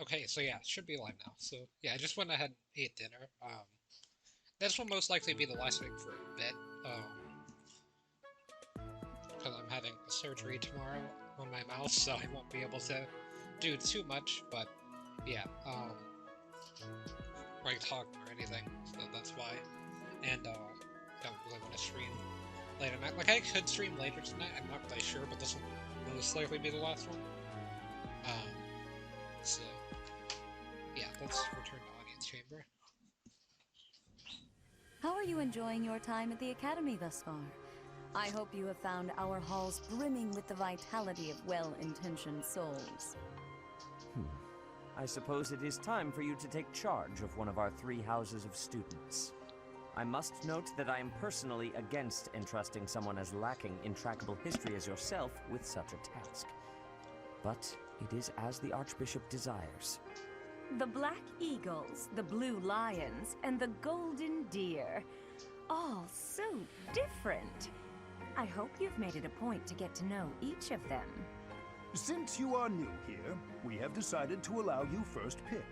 Okay, so yeah, it should be live now. So yeah, I just went ahead and ate dinner. This will most likely be the last week for a bit. Because I'm having surgery tomorrow on my mouth, so I won't be able to do too much. But yeah, like talk or anything. So that's why. And don't really want to stream later night. Like I could stream later tonight. I'm not really sure, but this will most likely be the last one. Um, so yeah, let's return to audience chamber. How are you enjoying your time at the Academy thus far? I hope you have found our halls brimming with the vitality of well-intentioned souls. I suppose it is time for you to take charge of one of our 3 houses of students. I must note that I am personally against entrusting someone as lacking in trackable history as yourself with such a task. But it is as the Archbishop desires. The Black Eagles, the Blue Lions, and the Golden Deer. All so different. I hope you've made it a point to get to know each of them. Since you are new here, we have decided to allow you first pick.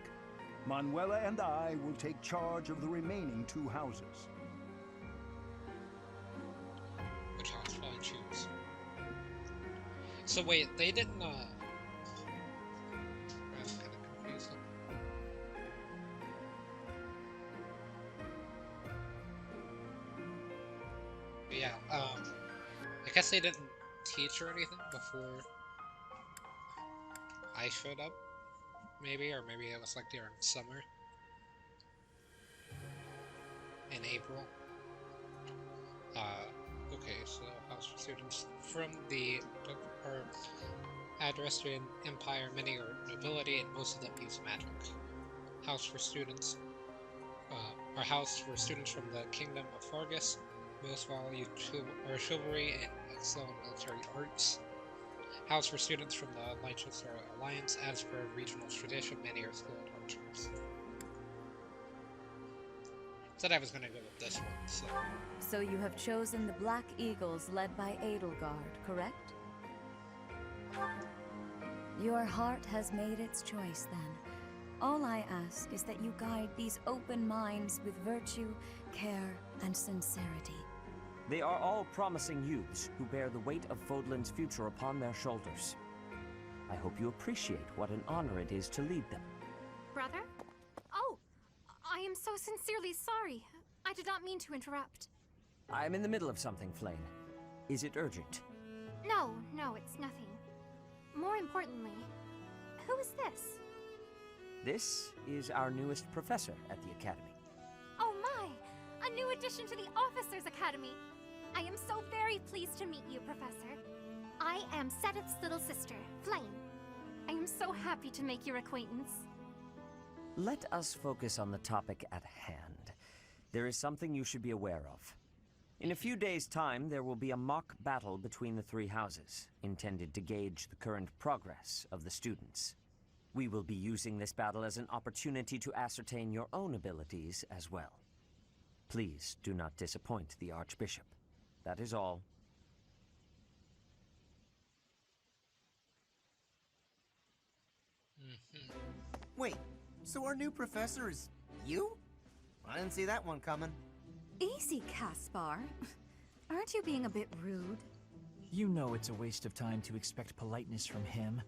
Manuela and I will take charge of the remaining 2 houses. Which house will I choose? So wait, they didn't. That's kind of confusing. But yeah. I guess they didn't teach or anything before I showed up. Maybe, or maybe it was like during summer. In April. Okay, so house for students from the or Adrestrian Empire, many are nobility, and most of them use magic. House for students, or house for students from the Kingdom of Fargus, most value chivalry and excel in military arts. House for students from the Leicester Alliance, as per regional tradition, many are skilled archers. Said I was gonna go with this one, so. So you have chosen the Black Eagles led by Edelgard, correct? Your heart has made its choice then. All I ask is that you guide these open minds with virtue, care, and sincerity. They are all promising youths who bear the weight of Fodlan's future upon their shoulders. I hope you appreciate what an honor it is to lead them. Brother? Oh, I am so sincerely sorry. I did not mean to interrupt. I'm in the middle of something, Flame. Is it urgent? No, it's nothing. More importantly, who is this? This is our newest professor at the Academy. Oh my! A new addition to the Officers' Academy! I am so very pleased to meet you, Professor. I am Sedith's little sister, Flame. I am so happy to make your acquaintance. Let us focus on the topic at hand. There is something you should be aware of. In a few days' time, there will be a mock battle between the 3 houses, intended to gauge the current progress of the students. We will be using this battle as an opportunity to ascertain your own abilities as well. Please do not disappoint the Archbishop. That is all. Wait, so our new professor is you? I didn't see that one coming. Easy, Caspar. Aren't you being a bit rude? You know it's a waste of time to expect politeness from him.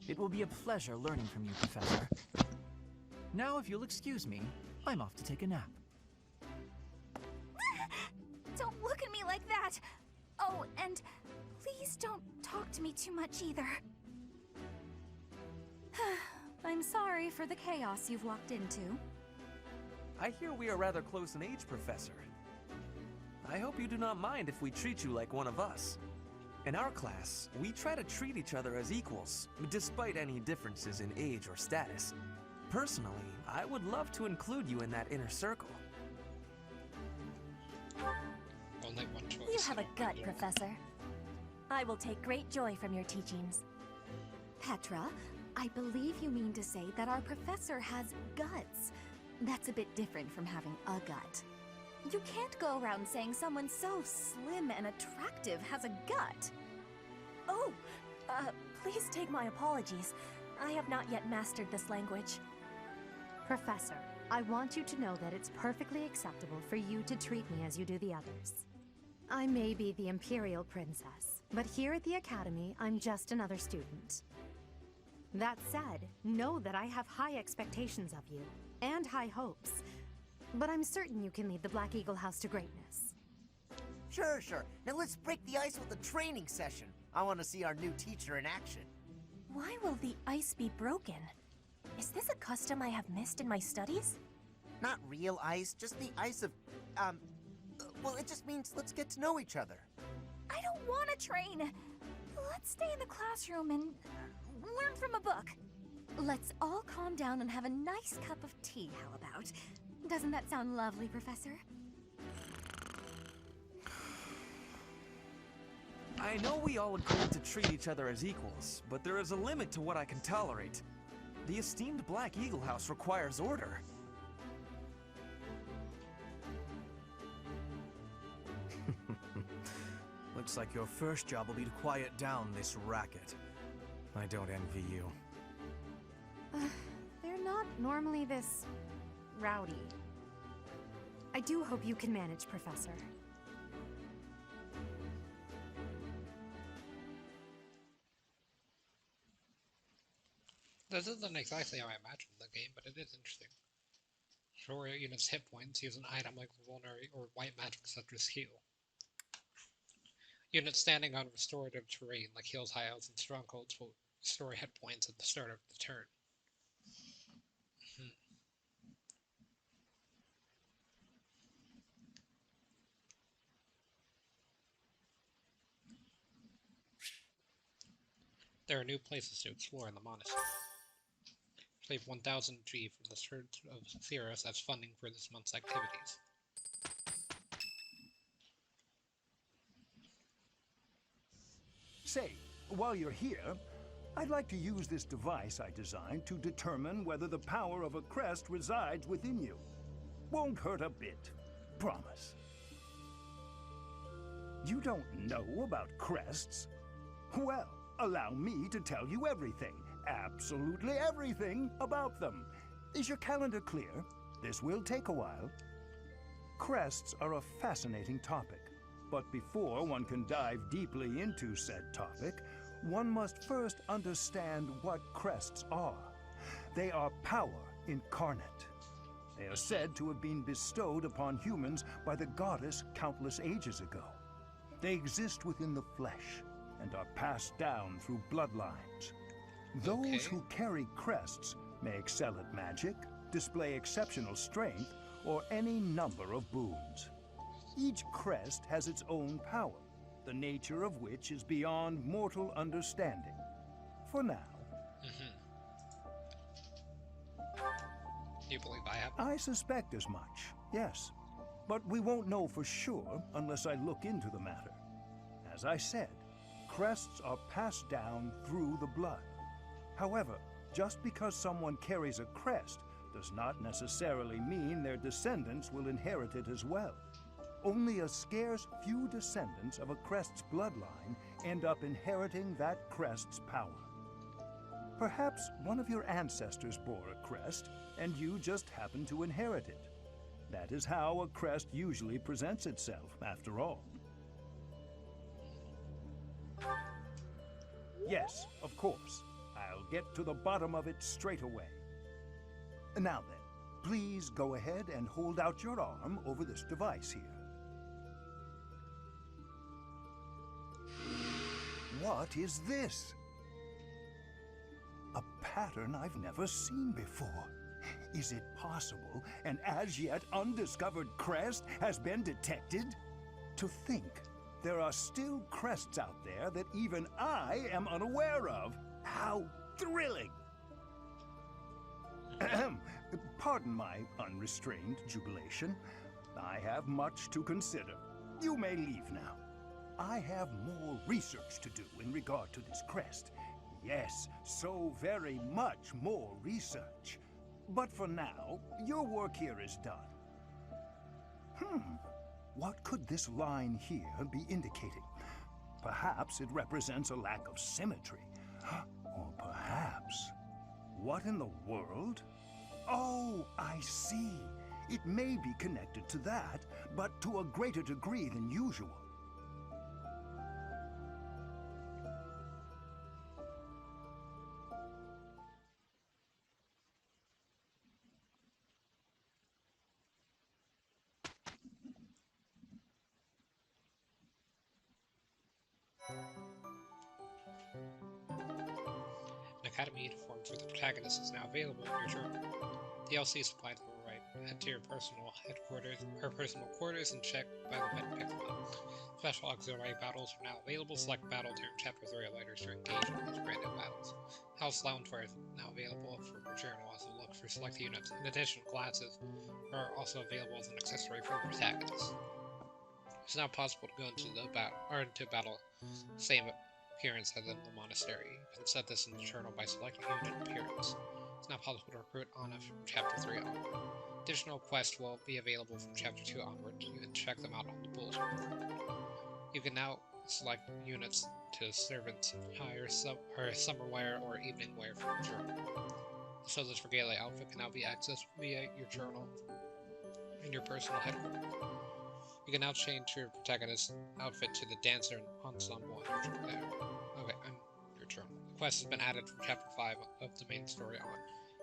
It will be a pleasure learning from you, Professor. Now, if you'll excuse me, I'm off to take a nap. Don't look at me like that! Oh, and please don't talk to me too much either. I'm sorry for the chaos you've walked into. I hear we are rather close in age, Professor. I hope you do not mind if we treat you like one of us. In our class, we try to treat each other as equals, despite any differences in age or status. Personally, I would love to include you in that inner circle. Only one choice. You have a gut, Professor. I will take great joy from your teachings. Petra, I believe you mean to say that our professor has guts. That's a bit different from having a gut. You can't go around saying someone so slim and attractive has a gut. Oh, please take my apologies. I have not yet mastered this language. Professor, I want you to know that it's perfectly acceptable for you to treat me as you do the others. I may be the Imperial Princess, but here at the Academy, I'm just another student. That said, know that I have high expectations of you, and high hopes. But I'm certain you can lead the Black Eagle House to greatness. Sure. Now let's break the ice with a training session. I want to see our new teacher in action. Why will the ice be broken? Is this a custom I have missed in my studies? Not real ice, just the ice of, well, it just means let's get to know each other. I don't want to train. Let's stay in the classroom and learn from a book. Let's all calm down and have a nice cup of tea, how about? Doesn't that sound lovely, Professor? I know we all agreed to treat each other as equals, but there is a limit to what I can tolerate. The esteemed Black Eagle House requires order. Looks like your first job will be to quiet down this racket. I don't envy you. They're not normally this rowdy. I do hope you can manage, Professor. This isn't exactly how I imagined the game, but it is interesting. Restore a unit's hit points, use an item like vulnerary or white magic such as heal. Units standing on restorative terrain like hills, highlands, and strongholds will restore hit points at the start of the turn. There are new places to explore in the monastery. Save 1000 G from the Church of Theros as funding for this month's activities. Say, while you're here, I'd like to use this device I designed to determine whether the power of a crest resides within you. Won't hurt a bit. Promise. You don't know about crests? Well, allow me to tell you everything, absolutely everything about them. Is your calendar clear? This will take a while. Crests are a fascinating topic, but before one can dive deeply into said topic, one must first understand what crests are. They are power incarnate. They are said to have been bestowed upon humans by the goddess countless ages ago. They exist within the flesh and are passed down through bloodlines. Those who carry crests may excel at magic, display exceptional strength, or any number of boons. Each crest has its own power, the nature of which is beyond mortal understanding. For now. Do you believe I have? I suspect as much, yes. But we won't know for sure unless I look into the matter. As I said, crests are passed down through the blood. However, just because someone carries a crest does not necessarily mean their descendants will inherit it as well. Only a scarce few descendants of a crest's bloodline end up inheriting that crest's power. Perhaps one of your ancestors bore a crest, and you just happen to inherit it. That is how a crest usually presents itself, after all. Yes, of course. I'll get to the bottom of it straight away. Now then, please go ahead and hold out your arm over this device here. What is this? A pattern I've never seen before. Is it possible an as-yet undiscovered crest has been detected? To think there are still crests out there that even I am unaware of. How thrilling! Pardon my unrestrained jubilation. I have much to consider. You may leave now. I have more research to do in regard to this crest. Yes, so very much more research. But for now, your work here is done. What could this line here be indicating? Perhaps it represents a lack of symmetry. Or perhaps What in the world? Oh, I see. It may be connected to that, but to a greater degree than usual. An academy uniform for the protagonist is now available in your journal. DLC supplies will arrive. Head to your personal headquarters or personal quarters and check by the bed and pick them up. Special auxiliary battles are now available. Select battle during Chapter 3 letters to engage in these brand new battles. House Loungewear is now available for your journal as a look for select units. In addition, glasses are also available as an accessory for the protagonist. It's now possible to go into battle same appearance as in the monastery. You can set this in the journal by selecting unit appearance. It's now possible to recruit Anna from Chapter 3 onward. Additional quests will be available from Chapter 2 onward. You can check them out on the bulletin board. You can now select units to servants, hire summer wear or evening wear from your journal. The Soda's Regalia outfit can now be accessed via your journal in your personal headquarters. You can now change your protagonist's outfit to the dancer ensemble on your journal. The quest has been added from Chapter 5 of the main story on.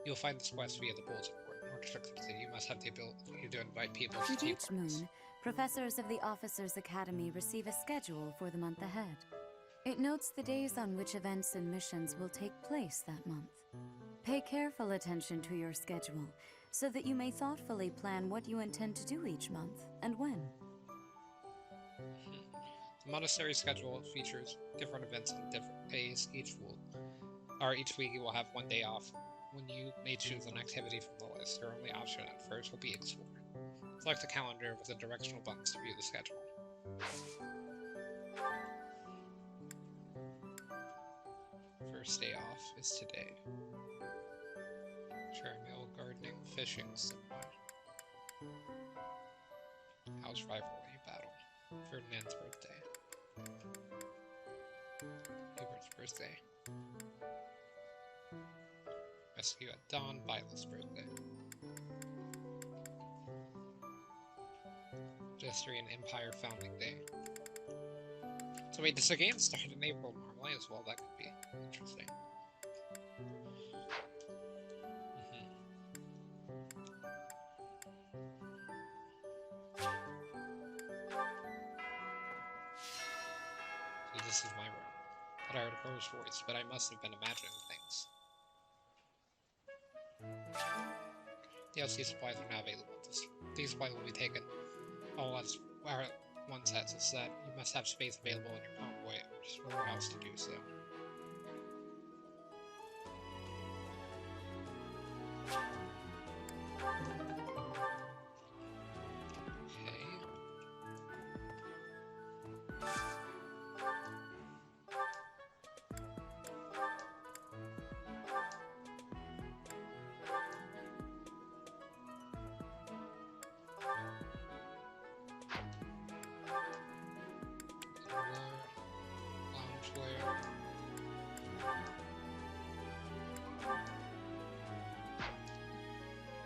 You'll find this quest via the bulletin board. In order to complete, you must have the ability to invite people to With team each parties. moon, professors of the Officers' Academy receive a schedule for the month ahead. It notes the days on which events and missions will take place that month. Pay careful attention to your schedule, so that you may thoughtfully plan what you intend to do each month and when. The monastery schedule features different events on different days. Each week you will have one day off. When you may choose an activity from the list, your only option at first will be explore. Select the calendar with the directional buttons to view the schedule. First day off is today. Cherry mill, gardening, fishing, seminar. House rivalry battle. Ferdinand's birthday. Hubert's birthday. Rescue at dawn, Viola's birthday. History and Empire Founding Day. So wait, does the game start in April normally as well? That could be interesting. So this is my room. But I heard a girl's voice, but I must have been imagining things. DLC supplies are now available. These supplies will be taken all as one set, so that you must have space available in your convoy or warehouse to do so.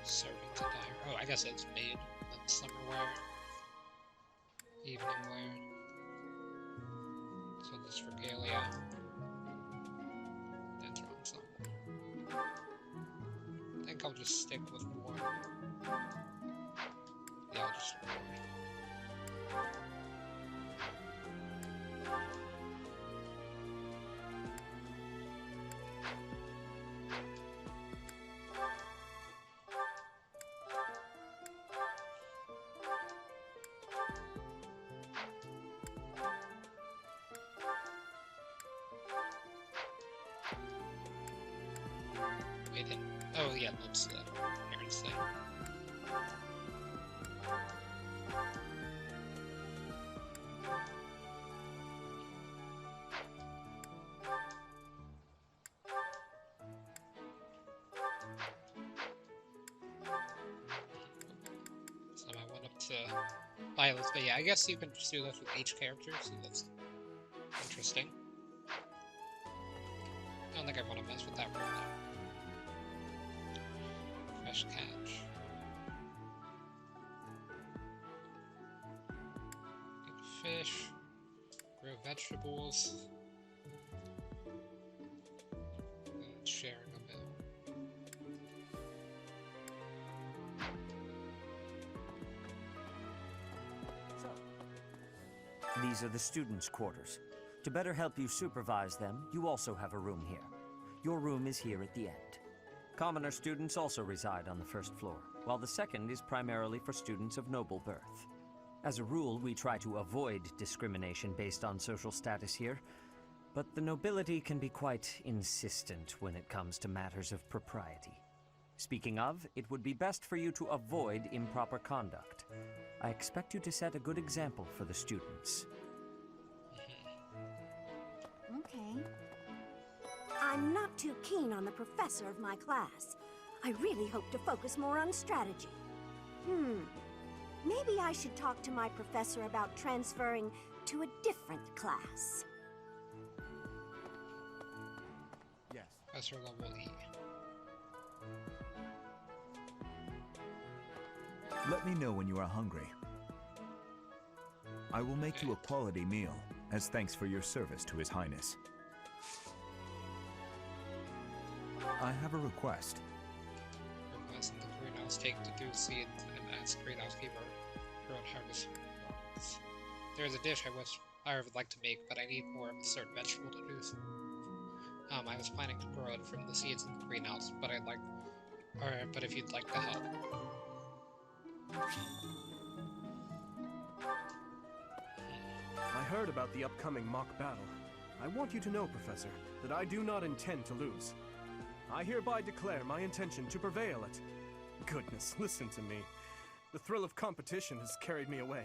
Servant attire. Oh, I guess it's maid. Then summer wear. Evening wear. So this regalia. Dancer ensemble. I think I'll just stick with war. Yeah, I'll just war. Wait, oh yeah, that's the parents thing. So I went up to Violet's, but yeah, I guess you can just do this with each character, so that's interesting. I don't think I want to mess with that right now. fresh catch. Get fish, grow vegetables, and sharing a bit. These are the students' quarters. To better help you supervise them, you also have a room here. Your room is here at the end. Commoner students also reside on the first floor, while the second is primarily for students of noble birth. As a rule, we try to avoid discrimination based on social status here, but the nobility can be quite insistent when it comes to matters of propriety. Speaking of, it would be best for you to avoid improper conduct. I expect you to set a good example for the students. Okay. I'm not too keen on the professor of my class. I really hope to focus more on strategy. Maybe I should talk to my professor about transferring to a different class. Yes. Professor level E. Let me know when you are hungry. I will make you a quality meal, as thanks for your service to His Highness. I have a request. Request in the greenhouse, take the dew seed and ask greenhouse keeper grown harvest. There's a dish I would like to make, but I need more of a certain vegetable to do so. I was planning to grow it from the seeds in the greenhouse, but but if you'd like to help. I heard about the upcoming mock battle. I want you to know, Professor, that I do not intend to lose. I hereby declare my intention to prevail at... Goodness, listen to me. The thrill of competition has carried me away.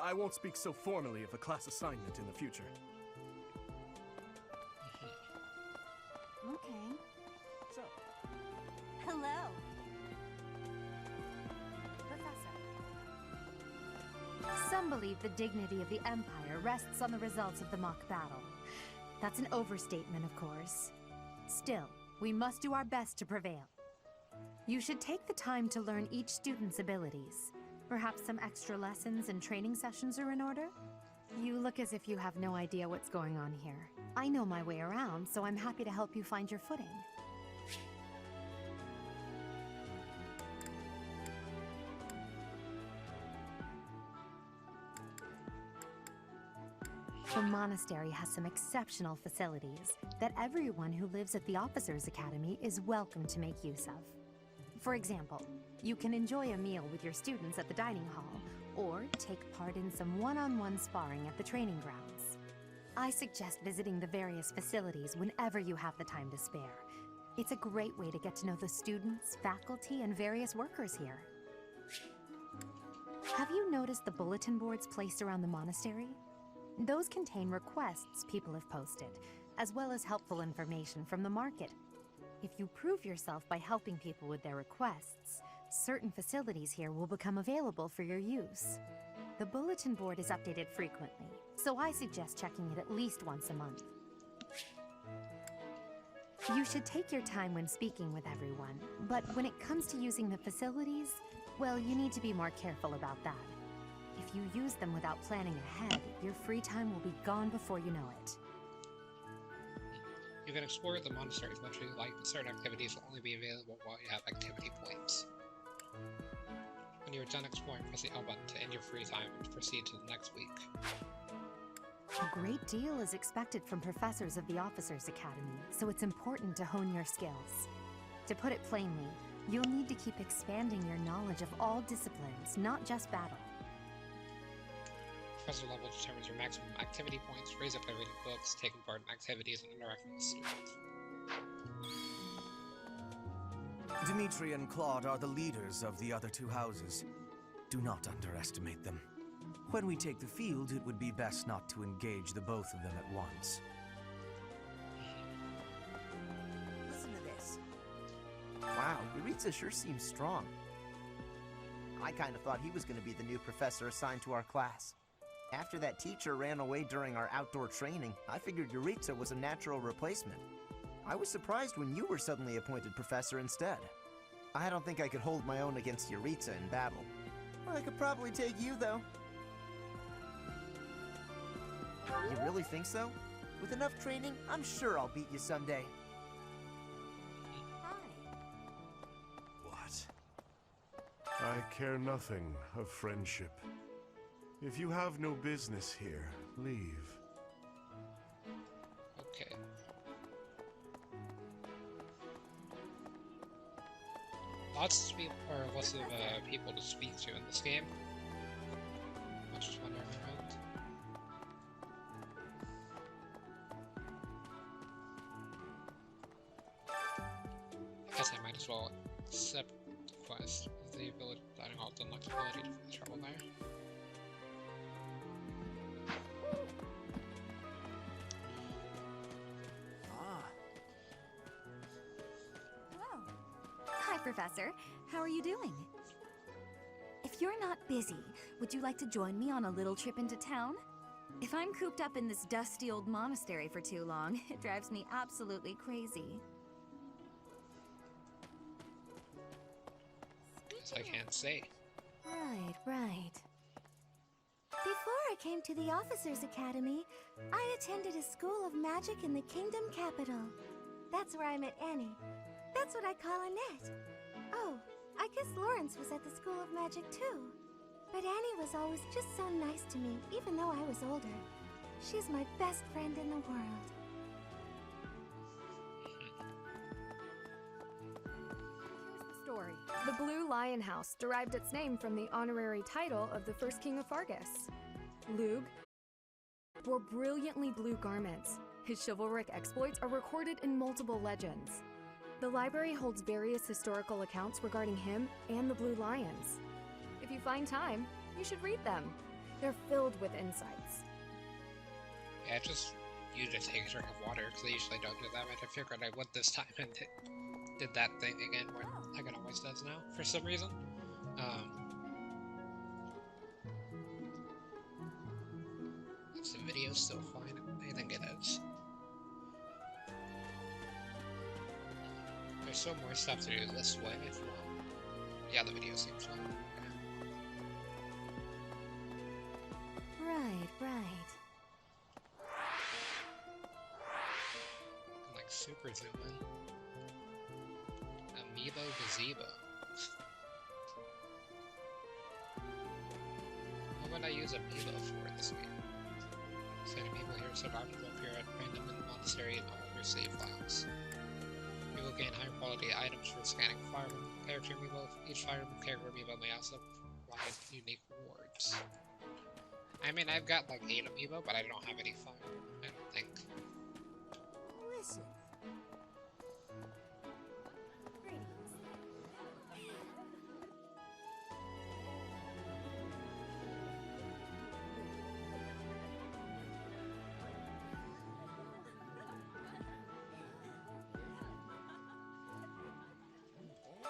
I won't speak so formally of a class assignment in the future. Okay. So, Hello. Professor. Some believe the dignity of the Empire rests on the results of the mock battle. That's an overstatement, of course. Still, we must do our best to prevail. You should take the time to learn each student's abilities. Perhaps some extra lessons and training sessions are in order? You look as if you have no idea what's going on here. I know my way around, so I'm happy to help you find your footing. The monastery has some exceptional facilities that everyone who lives at the Officers' Academy is welcome to make use of. For example, you can enjoy a meal with your students at the dining hall, or take part in some one-on-one sparring at the training grounds. I suggest visiting the various facilities whenever you have the time to spare. It's a great way to get to know the students, faculty, and various workers here. Have you noticed the bulletin boards placed around the monastery? Those contain requests people have posted, as well as helpful information from the market. If you prove yourself by helping people with their requests, certain facilities here will become available for your use. The bulletin board is updated frequently, so I suggest checking it at least once a month. You should take your time when speaking with everyone, but when it comes to using the facilities, well, you need to be more careful about that. If you use them without planning ahead, your free time will be gone before you know it. You can explore the monastery as much as you like, but certain activities will only be available while you have activity points. When you are done exploring, press the L button to end your free time and proceed to the next week. A great deal is expected from professors of the Officers' Academy, so it's important to hone your skills. To put it plainly, you'll need to keep expanding your knowledge of all disciplines, not just battle. Professor level determines your maximum activity points, raise up by reading books, taking part in activities, and interacting with students. Dimitri and Claude are the leaders of the other two houses. Do not underestimate them. When we take the field, it would be best not to engage the both of them at once. Listen to this. Wow, Yuritsa sure seems strong. I kind of thought he was going to be the new professor assigned to our class. After that teacher ran away during our outdoor training, I figured Yuritsa was a natural replacement. I was surprised when you were suddenly appointed professor instead. I don't think I could hold my own against Yaritza in battle. I could probably take you, though. You really think so? With enough training, I'm sure I'll beat you someday. What? I care nothing of friendship. If you have no business here, leave. Okay. Lots of people to speak to in this game. I'm just wandering around. I guess I might as well accept the quest. The ability, I don't know, the unlocked ability to find trouble there. Hello. Hi, Professor. How are you doing? If you're not busy, would you like to join me on a little trip into town? If I'm cooped up in this dusty old monastery for too long, it drives me absolutely crazy. Guess I can't say. Right. Before I came to the Officers Academy, I attended a school of magic in the Kingdom Capital. That's where I met Annie. That's what I call Annette. Oh, I guess Lawrence was at the School of Magic too. But Annie was always just so nice to me, even though I was older. She's my best friend in the world. Here's the story. The Blue Lion House derived its name from the honorary title of the first king of Fargus. Lug wore brilliantly blue garments. His chivalric exploits are recorded in multiple legends. The library holds various historical accounts regarding him and the Blue Lions. If you find time, you should read them. They're filled with insights. Yeah, I just used to take a drink of water because I usually don't do that, but I figured I would this time and did that thing again where like it always does now for some reason. Is the video still fine? I think it is. There's still more stuff to do this way as well. Yeah, the video seems fine. Right. Like super zoom in. Amiibo gazebo. What would I use Amiibo for in this game? Said Amiibo here survived to appear at random in the monastery and all your save files. You will gain higher quality items for scanning Fire Emblem character Amiibo. Each Fire Emblem character Amiibo may also provide unique rewards. I mean, I've got like 8 Amiibo, but I don't have any Fire Emblem, I don't think. Listen.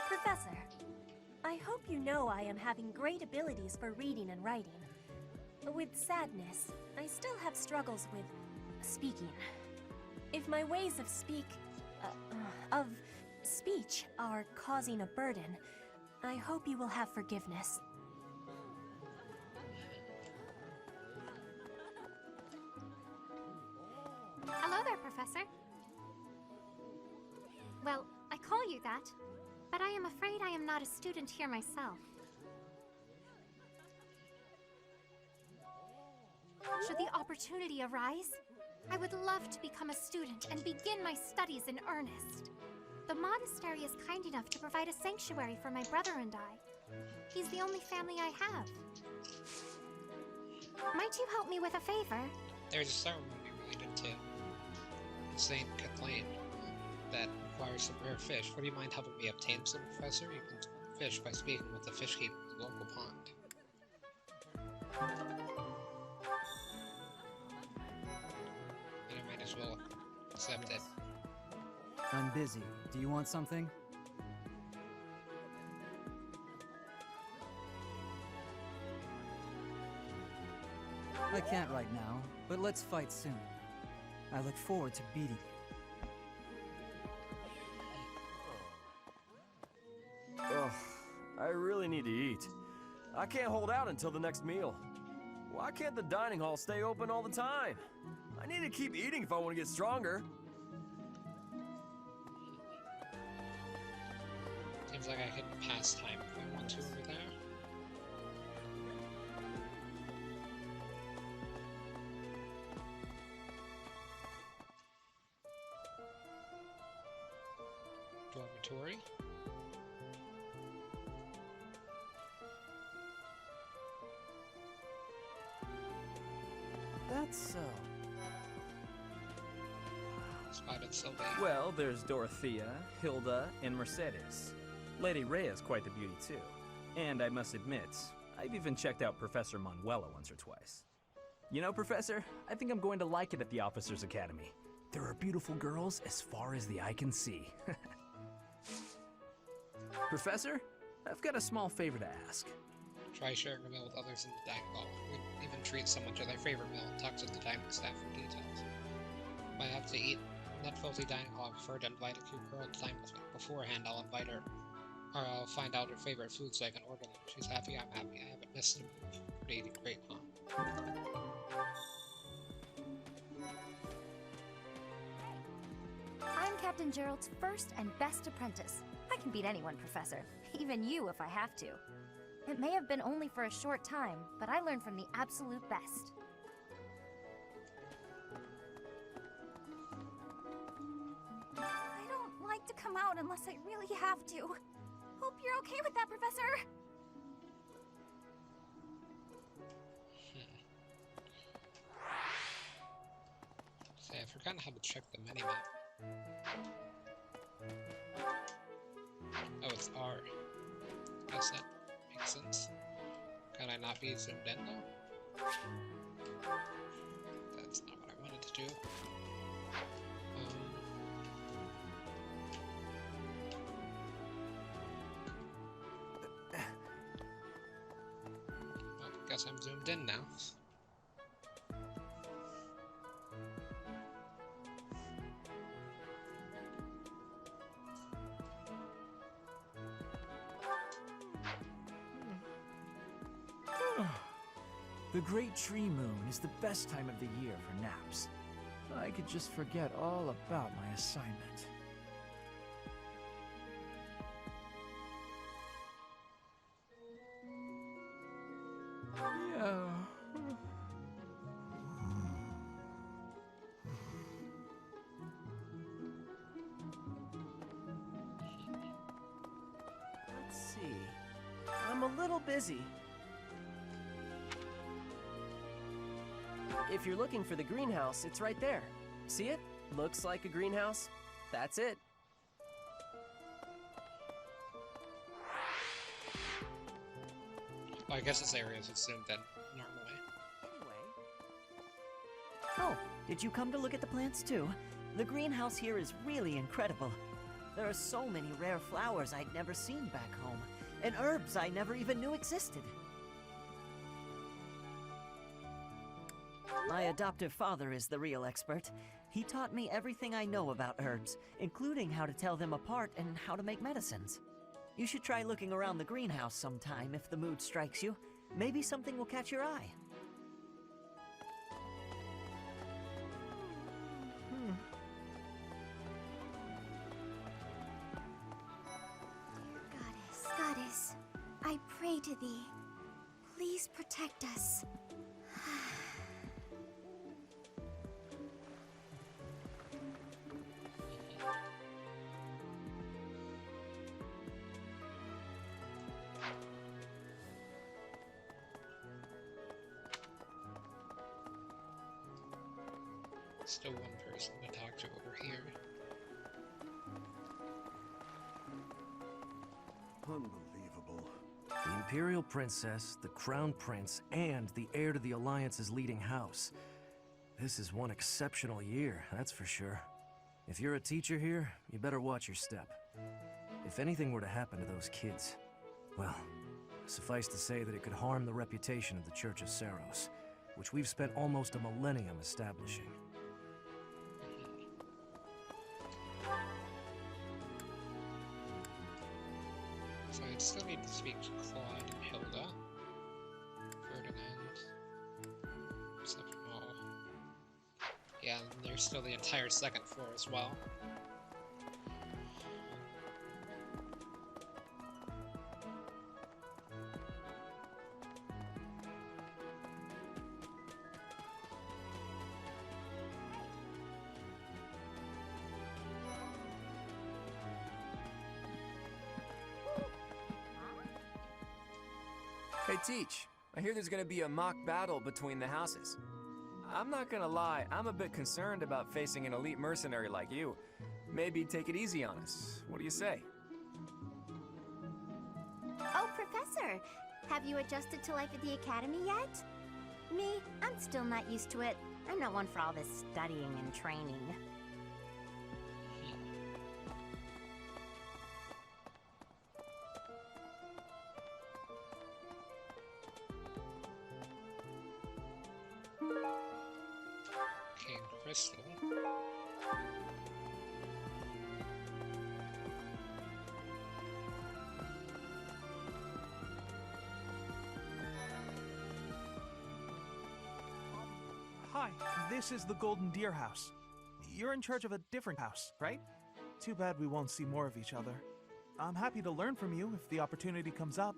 Professor, I hope you know I am having great abilities for reading and writing. With sadness, I still have struggles with speaking. If my ways of speech are causing a burden, I hope you will have forgiveness. Hello there, Professor. Well, I call you that, but I am afraid I am not a student here myself. Should the opportunity arise, I would love to become a student and begin my studies in earnest. The monastery is kind enough to provide a sanctuary for my brother and I. He's the only family I have. Might you help me with a favor? There's a ceremony related to Saint Kathleen that requires some rare fish. Would you mind helping me obtain some, Professor? You can fish by speaking with the fish keeper in the local pond. And I might as well accept it. I'm busy. Do you want something? I can't right now, but let's fight soon. I look forward to beating you. Ugh, I really need to eat. I can't hold out until the next meal. Why can't the dining hall stay open all the time? I need to keep eating if I want to get stronger. Seems like I could pass time if I want to over there. Dormitory. That's so. Spotted Sylvie. Well, there's Dorothea, Hilda, and Mercedes. Lady Rhea's quite the beauty, too. And I must admit, I've even checked out Professor Manuela once or twice. You know, Professor, I think I'm going to like it at the Officers' Academy. There are beautiful girls as far as the eye can see. Professor, I've got a small favor to ask. Try sharing a meal with others in the dining hall. We even treat someone to their favorite meal and talk to the dining staff for details. If I have to eat in that filthy dining hall, I prefer to invite a cute girl to dine with me. Beforehand, I'll invite her, or I'll find out her favorite food so I can order them. She's happy, I'm happy. I haven't missed a move. Pretty great, huh? I'm Captain Gerald's first and best apprentice. I can beat anyone, Professor. Even you if I have to. It may have been only for a short time, but I learned from the absolute best. I don't like to come out unless I really have to. Hope you're okay with that, Professor. Say, I've forgotten how to check the minimap. Oh, it's R. Guess that makes sense. Can I not be zoomed in though? That's not what I wanted to do. Well, guess I'm zoomed in now. The Great Tree Moon is the best time of the year for naps. I could just forget all about my assignment. Yeah. Let's see. I'm a little busy. If you're looking for the greenhouse, it's right there. See it? Looks like a greenhouse. That's it. Well, I guess this area is zoomed in normally. Oh, did you come to look at the plants too? The greenhouse here is really incredible. There are so many rare flowers I'd never seen back home, and herbs I never even knew existed. My adoptive father is the real expert. He taught me everything I know about herbs, including how to tell them apart and how to make medicines. You should try looking around the greenhouse sometime if the mood strikes you. Maybe something will catch your eye. Goddess, I pray to thee. Please protect us. Still one person to talk to over here. Unbelievable. The Imperial Princess, the Crown Prince, and the heir to the Alliance's leading house. This is one exceptional year, that's for sure. If you're a teacher here, you better watch your step. If anything were to happen to those kids, well, suffice to say that it could harm the reputation of the Church of Saros, which we've spent almost a millennium establishing. So I'd still need to speak to Claude and Hilda. Ferdinand. Septimal. Yeah, and there's still the entire second floor as well. Hey, Teach. I hear there's gonna be a mock battle between the houses. I'm not gonna lie, I'm a bit concerned about facing an elite mercenary like you. Maybe take it easy on us. What do you say? Oh, Professor! Have you adjusted to life at the Academy yet? Me? I'm still not used to it. I'm not one for all this studying and training. Cane Crystal. Hi, this is the Golden Deer House. You're in charge of a different house, right? Too bad we won't see more of each other. I'm happy to learn from you if the opportunity comes up.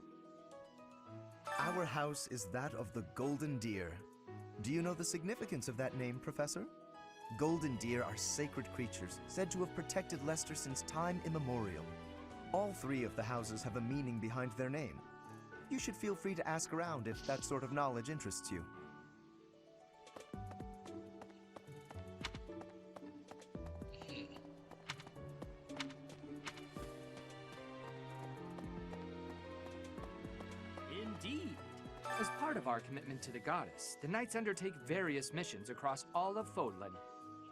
Our house is that of the Golden Deer. Do you know the significance of that name, Professor? Golden deer are sacred creatures, said to have protected Leicester since time immemorial. All three of the houses have a meaning behind their name. You should feel free to ask around if that sort of knowledge interests you. Indeed. As part of our commitment to the goddess, the Knights undertake various missions across all of Fodlan.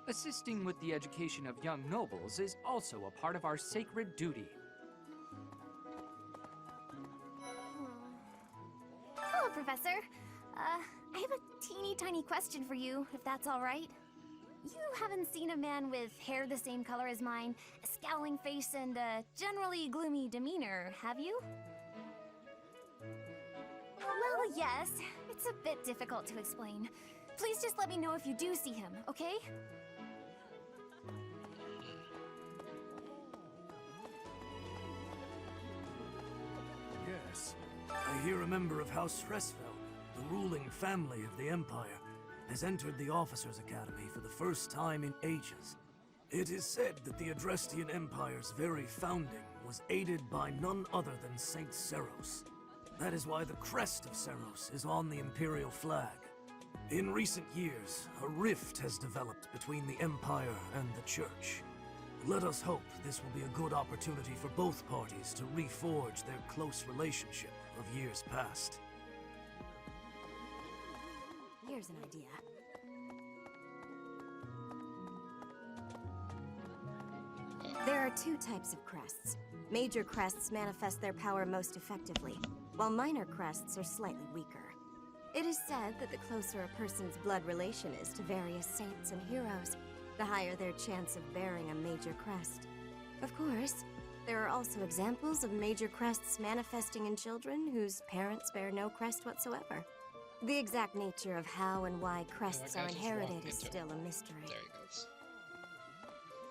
Assisting with the education of young nobles is also a part of our sacred duty. Hello, Professor. I have a teeny tiny question for you, if that's all right. You haven't seen a man with hair the same color as mine, a scowling face, and a generally gloomy demeanor, have you? Well, yes. It's a bit difficult to explain. Please just let me know if you do see him, okay? Yes. I hear a member of House Fresfeld, the ruling family of the Empire, has entered the Officers' Academy for the first time in ages. It is said that the Adrestian Empire's very founding was aided by none other than Saint Seros. That is why the crest of Seros is on the Imperial flag. In recent years, a rift has developed between the Empire and the Church. Let us hope this will be a good opportunity for both parties to reforge their close relationship of years past. Here's an idea. There are two types of crests. Major crests manifest their power most effectively, while minor crests are slightly weaker. It is said that the closer a person's blood relation is to various saints and heroes, the higher their chance of bearing a major crest. Of course, there are also examples of major crests manifesting in children whose parents bear no crest whatsoever. The exact nature of how and why crests are inherited is still a mystery. There he goes.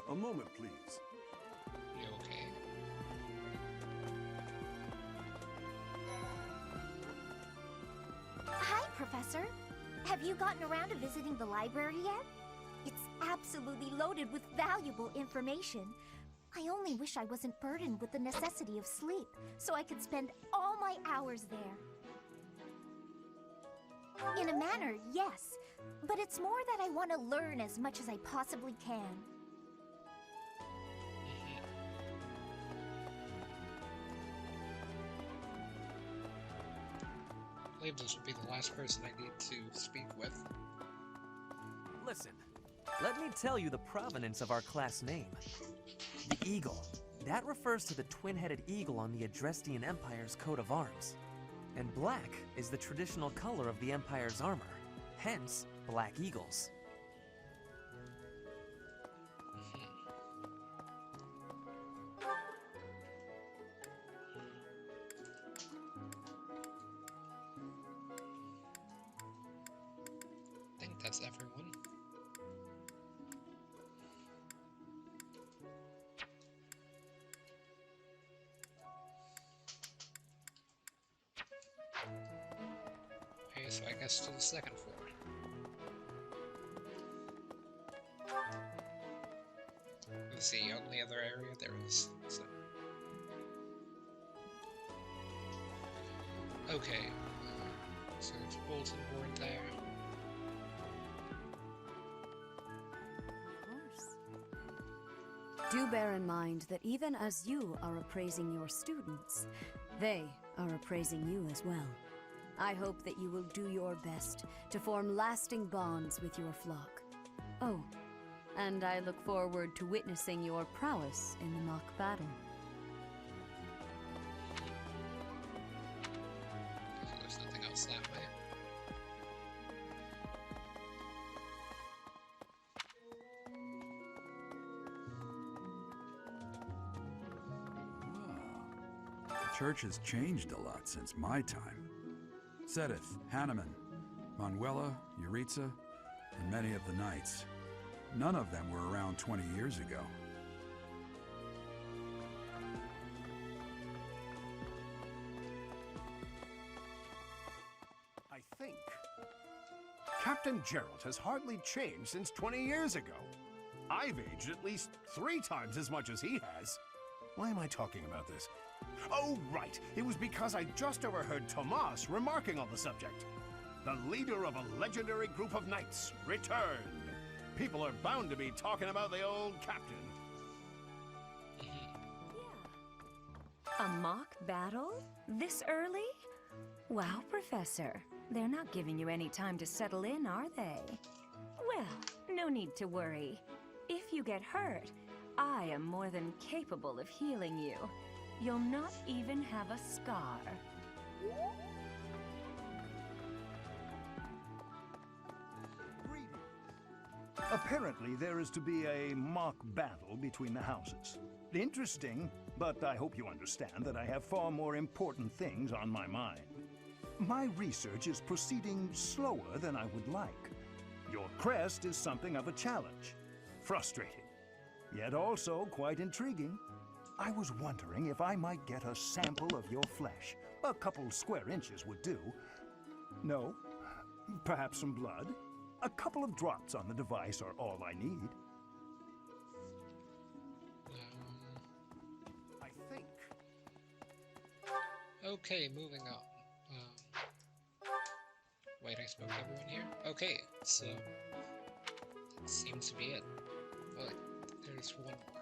A moment, please. You okay? Hi, Professor. Have you gotten around to visiting the library yet? It's absolutely loaded with valuable information. I only wish I wasn't burdened with the necessity of sleep, so I could spend all my hours there. In a manner, yes, but it's more that I want to learn as much as I possibly can. I believe this would be the last person I need to speak with. Listen, let me tell you the provenance of our class name. The eagle. That refers to the twin-headed eagle on the Adrestian Empire's coat of arms. And black is the traditional color of the Empire's armor, hence black eagles. that's everyone. Okay, so I guess to the second floor. This is the only other area there is. So. Okay, so there's bulletin board there. Do bear in mind that even as you are appraising your students, they are appraising you as well. I hope that you will do your best to form lasting bonds with your flock. Oh, and I look forward to witnessing your prowess in the mock battle. There's nothing else that way. The church has changed a lot since my time. Sedith, Hanneman, Manuela, Yuritsa, and many of the knights. None of them were around 20 years ago. I think Captain Gerald has hardly changed since 20 years ago. I've aged at least 3 times as much as he has. Why am I talking about this? Oh, right. It was because I just overheard Tomas remarking on the subject. The leader of a legendary group of knights returned. People are bound to be talking about the old captain. A mock battle? This early? Wow, Professor. They're not giving you any time to settle in, are they? Well, no need to worry. If you get hurt, I am more than capable of healing you. You'll not even have a scar. Apparently, there is to be a mock battle between the houses. Interesting, but I hope you understand that I have far more important things on my mind. My research is proceeding slower than I would like. Your crest is something of a challenge. Frustrating, yet also quite intriguing. I was wondering if I might get a sample of your flesh. A couple square inches would do. No? Perhaps some blood? A couple of drops on the device are all I need. I think. Okay, moving on. Wait, I spoke to everyone here? Okay, so that seems to be it. But there's one more.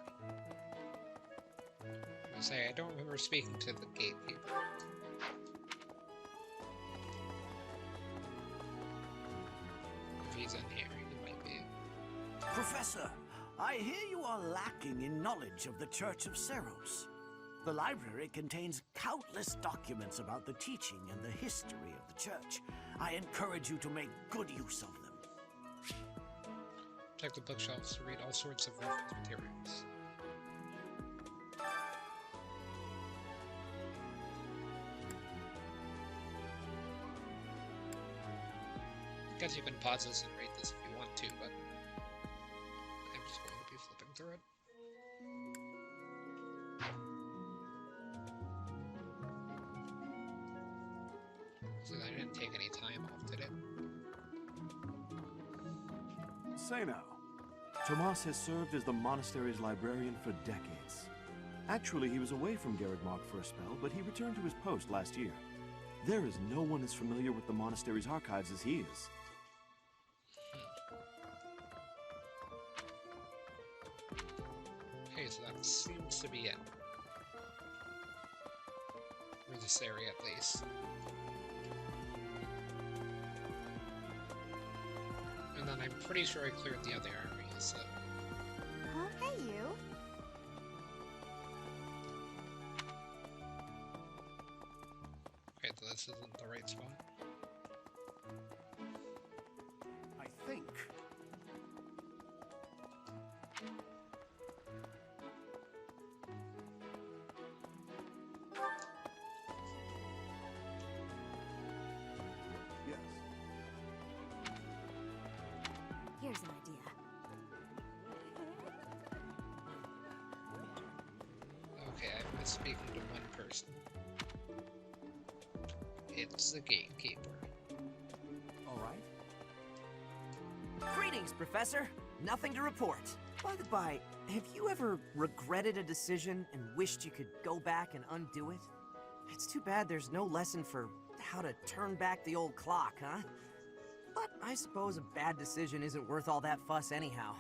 I say I don't remember speaking to the gatekeeper. If he's in here, he might be. Professor, I hear you are lacking in knowledge of the Church of Seros. The library contains countless documents about the teaching and the history of the Church. I encourage you to make good use of them. Check the bookshelves to read all sorts of reference materials. I guess you can pause this and read this if you want to, but I'm just going to be flipping through it. So I didn't take any time off, did it? Say now, Tomas has served as the monastery's librarian for decades. Actually, he was away from Garreg for a spell, but he returned to his post last year. There is no one as familiar with the monastery's archives as he is. Okay, so that seems to be it. For this area, at least. And then I'm pretty sure I cleared the other area, so... Oh, hey, you. Okay, so this isn't the right spot. I think. Yes. Here's an idea. Okay, I've been speaking to one person. It's the gatekeeper. All right. Greetings, Professor. Nothing to report. By the by, have you ever regretted a decision and wished you could go back and undo it? It's too bad there's no lesson for how to turn back the old clock, huh? But I suppose a bad decision isn't worth all that fuss anyhow.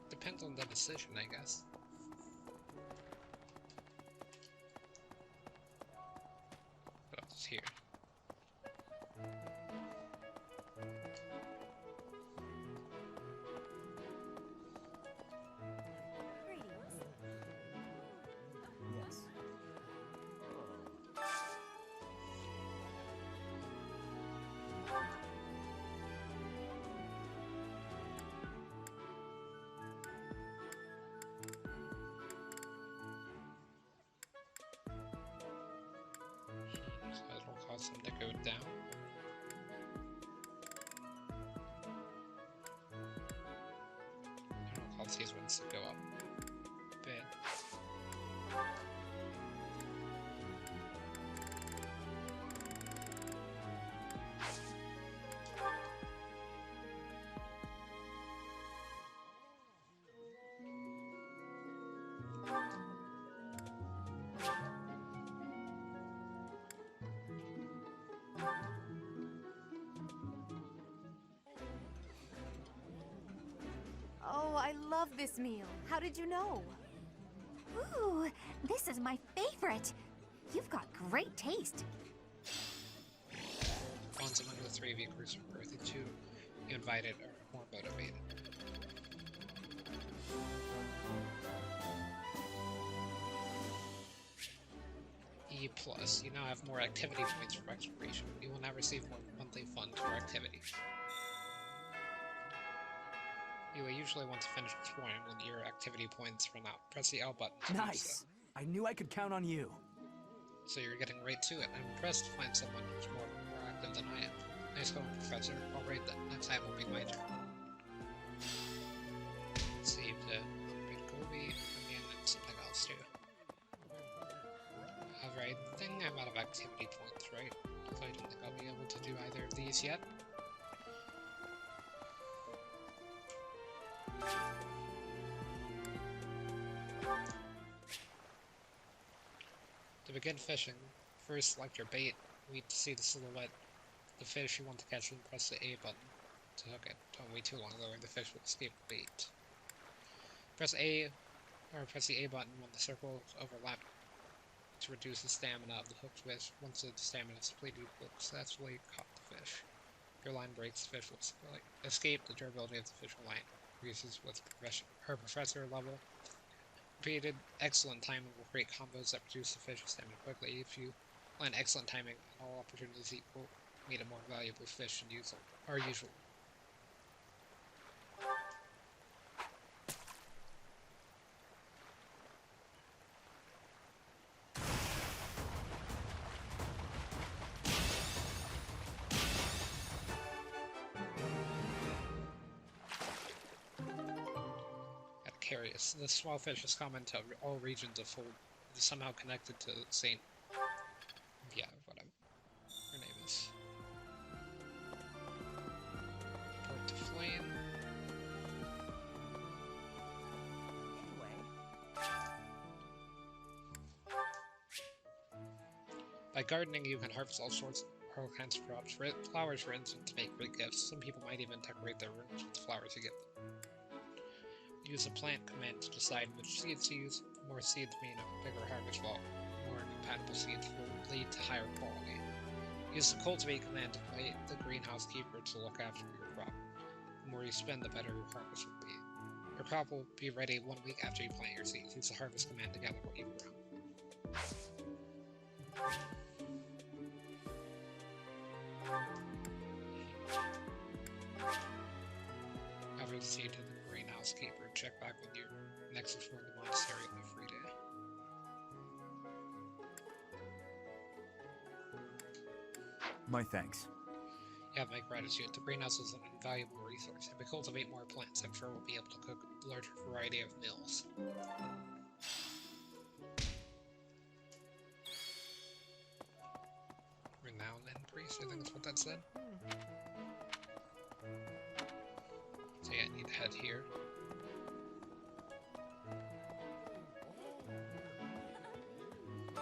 Depends on the decision, I guess. What else is here? Yes. So it'll cause them to go down. It'll cause these ones to go up. Bit. Oh, I love this meal. How did you know? Ooh, this is my favorite. You've got great taste. Bonds among the three of you groups are worth the two you invited are more motivated. E+, you now have more activity points for exploration. You will now receive more monthly funds for activities. You will usually want to finish exploring when your activity points run out. Press the L button to do Nice! I knew I could count on you. so. You're getting right to it. I'm impressed to find someone who's more active than I am. Nice going, Professor. Alright then, next time will be my turn. Save the Gobi, and then something else too. Alright, I think I'm out of activity points, right? So I don't think I'll be able to do either of these yet. To begin fishing, first select your bait. Wait to see the silhouette of the fish you want to catch and press the A button to hook it. Don't wait too long though, or the fish will escape the bait. Press A, or press the A button when the circles overlap to reduce the stamina of the hooked fish. Once the stamina is depleted, you will successfully caught the fish. If your line breaks, the fish will escape. The durability of the fish line increases with her professor level. Repeated excellent timing will create combos that produce the fish stamina quickly. If you land excellent timing on all opportunities equal, meet a more valuable fish than usual. Curious. This small fish is common to all regions of Fold. It is somehow connected to Saint. Yeah, whatever. Her name is. Report to Flame. By gardening, you can harvest all kinds of crops. Flowers, for instance, make great gifts. Some people might even decorate their rooms with the flowers you get them. Use the plant command to decide which seeds to use. More seeds mean a bigger harvest, while more compatible seeds will lead to higher quality. Use the cultivate command to invite the greenhouse keeper to look after your crop. The more you spend, the better your harvest will be. Your crop will be ready 1 week after you plant your seeds. Use the harvest command to gather what you've grown. After the seed to the greenhouse keeper, check back when you next explore the monastery on a free day. My thanks. You have my gratitude. The greenhouse is an invaluable resource. If we cultivate more plants, I'm sure we'll be able to cook a larger variety of meals. Renowned end priest, I think that's what that said. So yeah, I need to head here.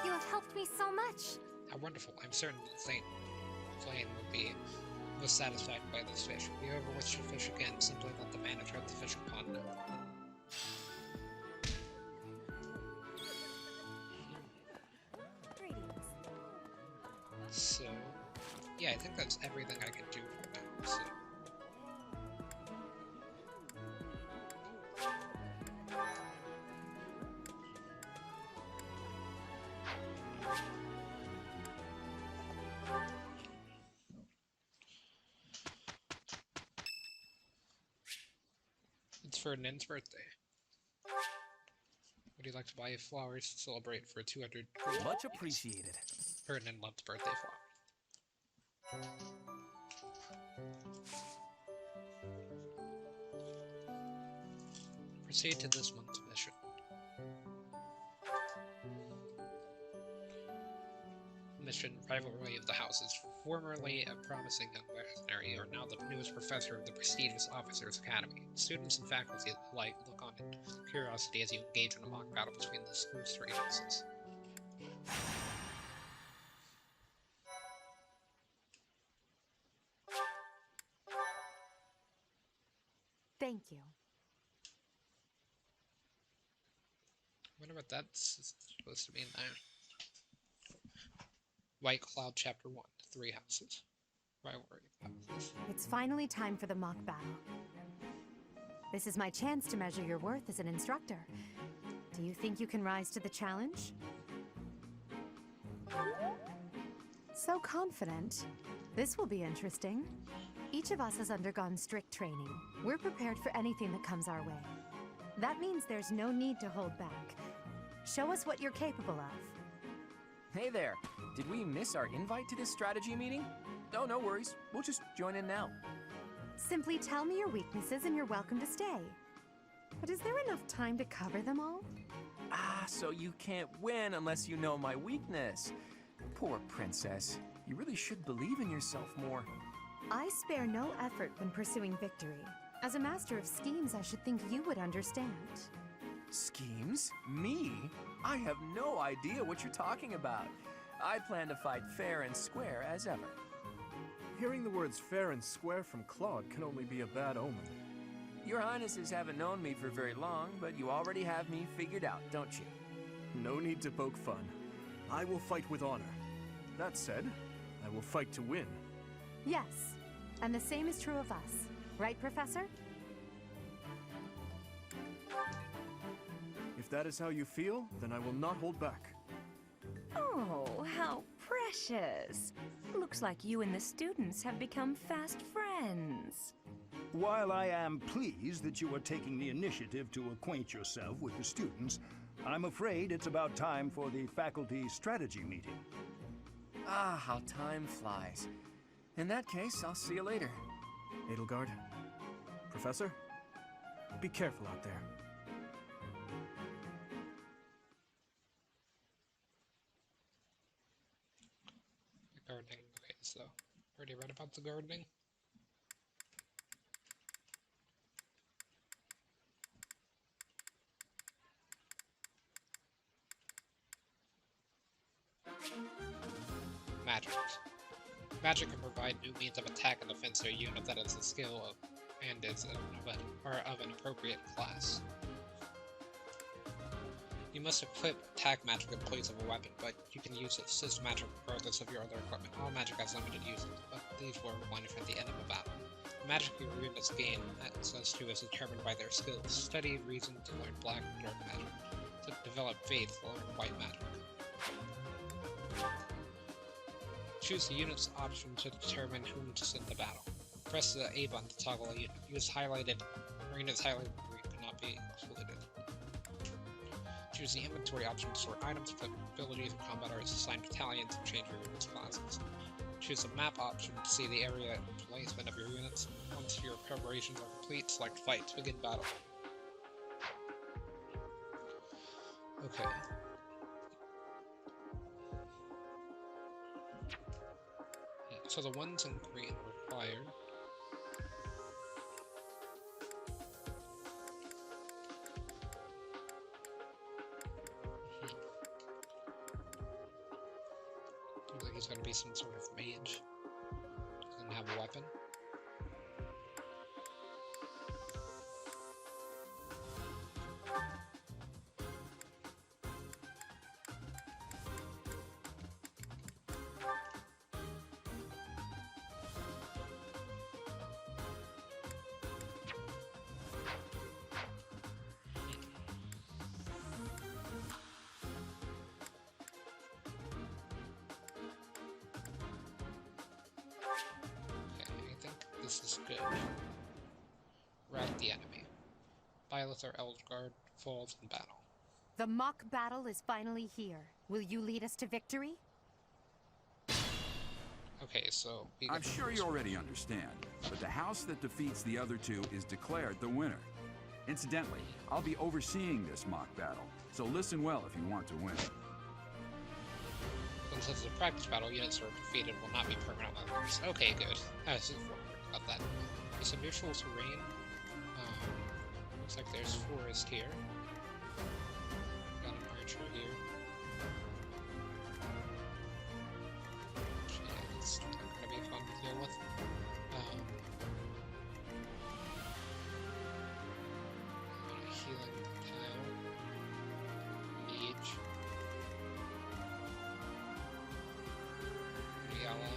You have helped me so much. How wonderful. I'm certain that Saint Flame would be most satisfied by this fish. If you ever wish to fish again, simply let the manager of the fishing pond know. So, yeah, I think that's everything I can do for now. So. It's Ferdinand's birthday. Would you like to buy flowers to celebrate for 200 gold? Much appreciated. Ferdinand loves birthday flowers. Proceed to this month's mission. Mission Rivalry of the Houses. Formerly a promising young mercenary, you are now the newest professor of the prestigious Officers Academy. Students and faculty alike look on in curiosity as you engage in a mock battle between the school's three houses. Thank you. I wonder what that's supposed to mean there. White Cloud Chapter 1, Three Houses. Rivalry of Houses. It's finally time for the mock battle. This is my chance to measure your worth as an instructor. Do you think you can rise to the challenge? So confident. This will be interesting. Each of us has undergone strict training. We're prepared for anything that comes our way. That means there's no need to hold back. Show us what you're capable of. Hey there! Did we miss our invite to this strategy meeting? Oh, no worries. We'll just join in now. Simply tell me your weaknesses and you're welcome to stay. But is there enough time to cover them all? Ah, so you can't win unless you know my weakness. Poor princess. You really should believe in yourself more. I spare no effort when pursuing victory. As a master of schemes, I should think you would understand. Schemes? Me? I have no idea what you're talking about. I plan to fight fair and square as ever. Hearing the words fair and square from Claude can only be a bad omen. Your Highnesses haven't known me for very long, but you already have me figured out, don't you? No need to poke fun. I will fight with honor. That said, I will fight to win. Yes, and the same is true of us. Right, Professor? If that is how you feel, then I will not hold back. Oh, how precious. Looks like you and the students have become fast friends. While I am pleased that you are taking the initiative to acquaint yourself with the students, I'm afraid it's about time for the faculty strategy meeting. Ah, how time flies. In that case, I'll see you later. Edelgard, Professor, be careful out there. Gardening. Okay, so already read about the gardening. Magic. Magic can provide new means of attack and defense to a unit that has a skill of and is of an appropriate class. You must equip attack magic in place of a weapon, but you can use assist magic regardless of your other equipment. All magic has limited uses, but these will replenish at the end of a battle. The magic your units gain access to is determined by their skills. Study reason to learn black and dark magic. To develop faith to learn white magic. Choose the unit's option to determine whom to send to battle. Press the A button to toggle a unit. Use highlighted, or units highlighted green cannot be excluded. Choose the inventory option to sort items, equip abilities, or combat arts, assign battalions, and change your unit's classes. Choose the map option to see the area and placement of your units. Once your preparations are complete, select fight to begin battle. Okay. So the ones in green required. Looks like he's gonna be some sort of mage. Doesn't have a weapon. This is good. Rout the enemy. Byleth or Eldguard falls in battle. The mock battle is finally here. Will you lead us to victory? Okay, so I'm sure you already understand, but the house that defeats the other two is declared the winner. Incidentally, I'll be overseeing this mock battle, so listen well if you want to win. Since it's a practice battle, units that are defeated will not be permanently lost. Okay, good. I was just wondering about that. Okay, so neutral terrain. Looks like there's forest here. Got an archer here. Yeah, it's not gonna be fun to deal with. A healing tile. Mage. Yala.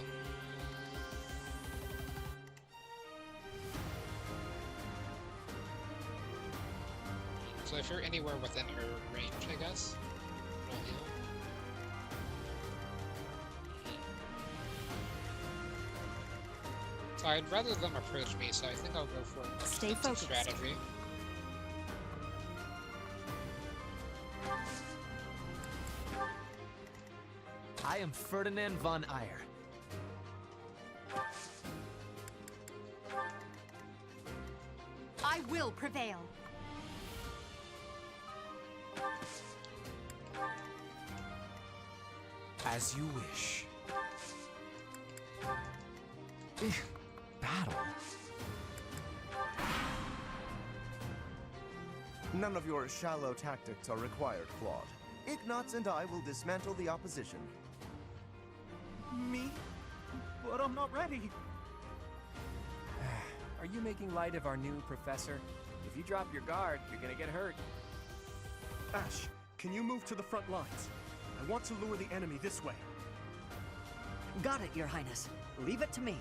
So if you're anywhere within her range, I guess, it'll heal. So I'd rather them approach me, so I think I'll go for a Stay focused. strategy. I am Ferdinand von Eyre. I will prevail. As you wish. Battle. None of your shallow tactics are required, Claude. Ignatz and I will dismantle the opposition. Me? But I'm not ready. Are you making light of our new professor? If you drop your guard, you're gonna get hurt. Ash, can you move to the front lines? I want to lure the enemy this way. Got it, Your Highness. Leave it to me.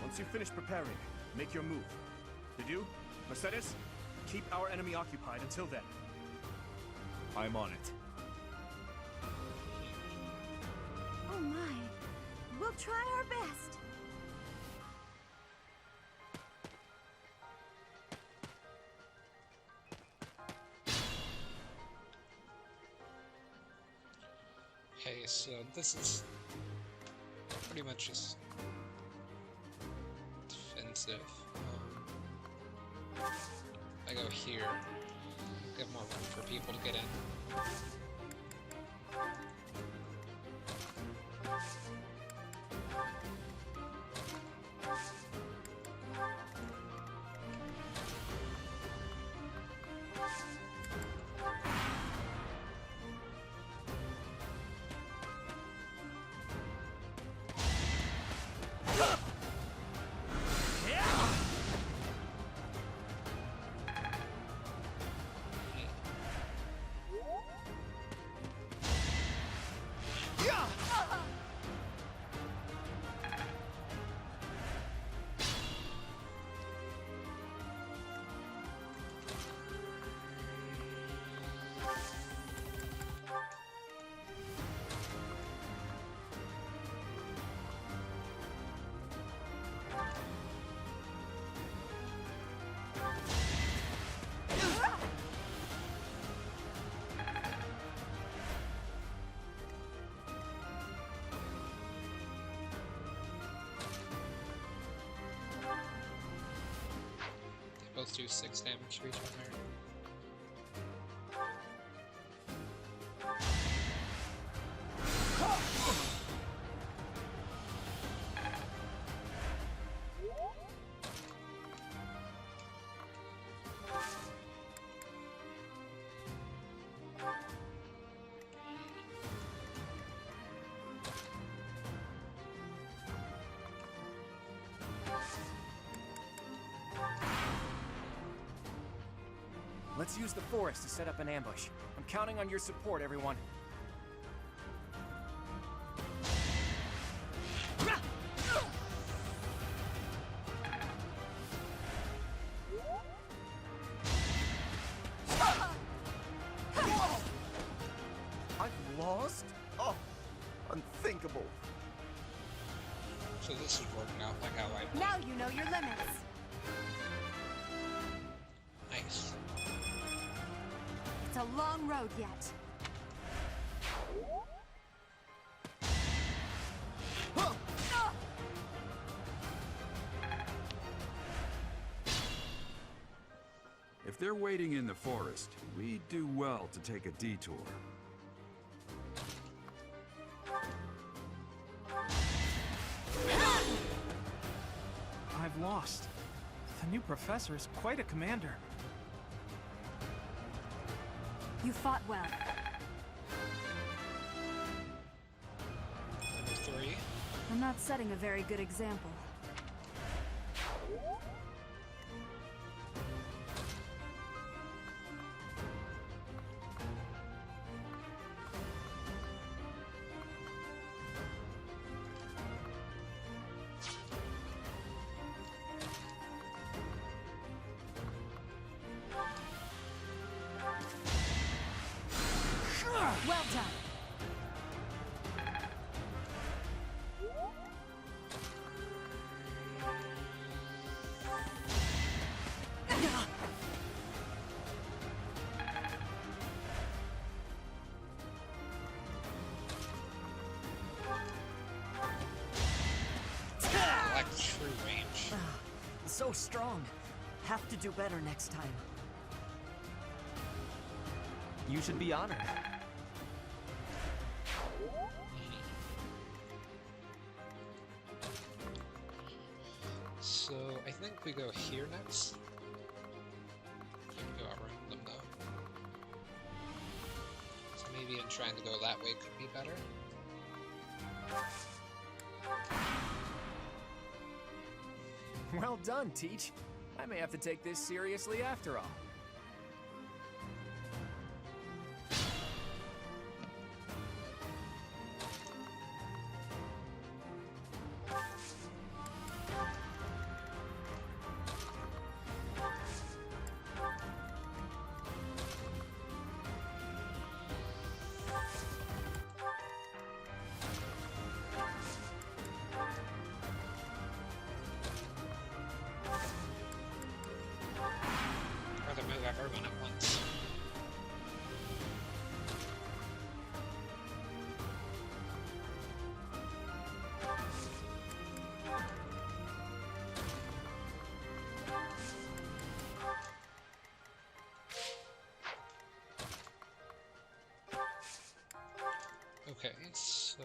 Once you finish preparing, make your move. Did you, Mercedes? Keep our enemy occupied until then. I'm on it. Oh my. We'll try our best. Okay, so this is pretty much just defensive. I go here, get more room for people to get in. both do 6 damage to each other. Let's use the forest to set up an ambush. I'm counting on your support, everyone. I've lost? Oh, unthinkable. So this is working out like how I Now you know your limits. Nice. It's a long road yet. If they're waiting in the forest, we do well to take a detour. I've lost. The new professor is quite a commander. You fought well. Number 3. I'm not setting a very good example. Well done. Like true range. So strong. Have to do better next time. You should be honored. So I think we go here next. We can go around them though. So maybe in trying to go that way could be better. Well done, Teach. I may have to take this seriously after all. Rather move everyone at once. Okay, so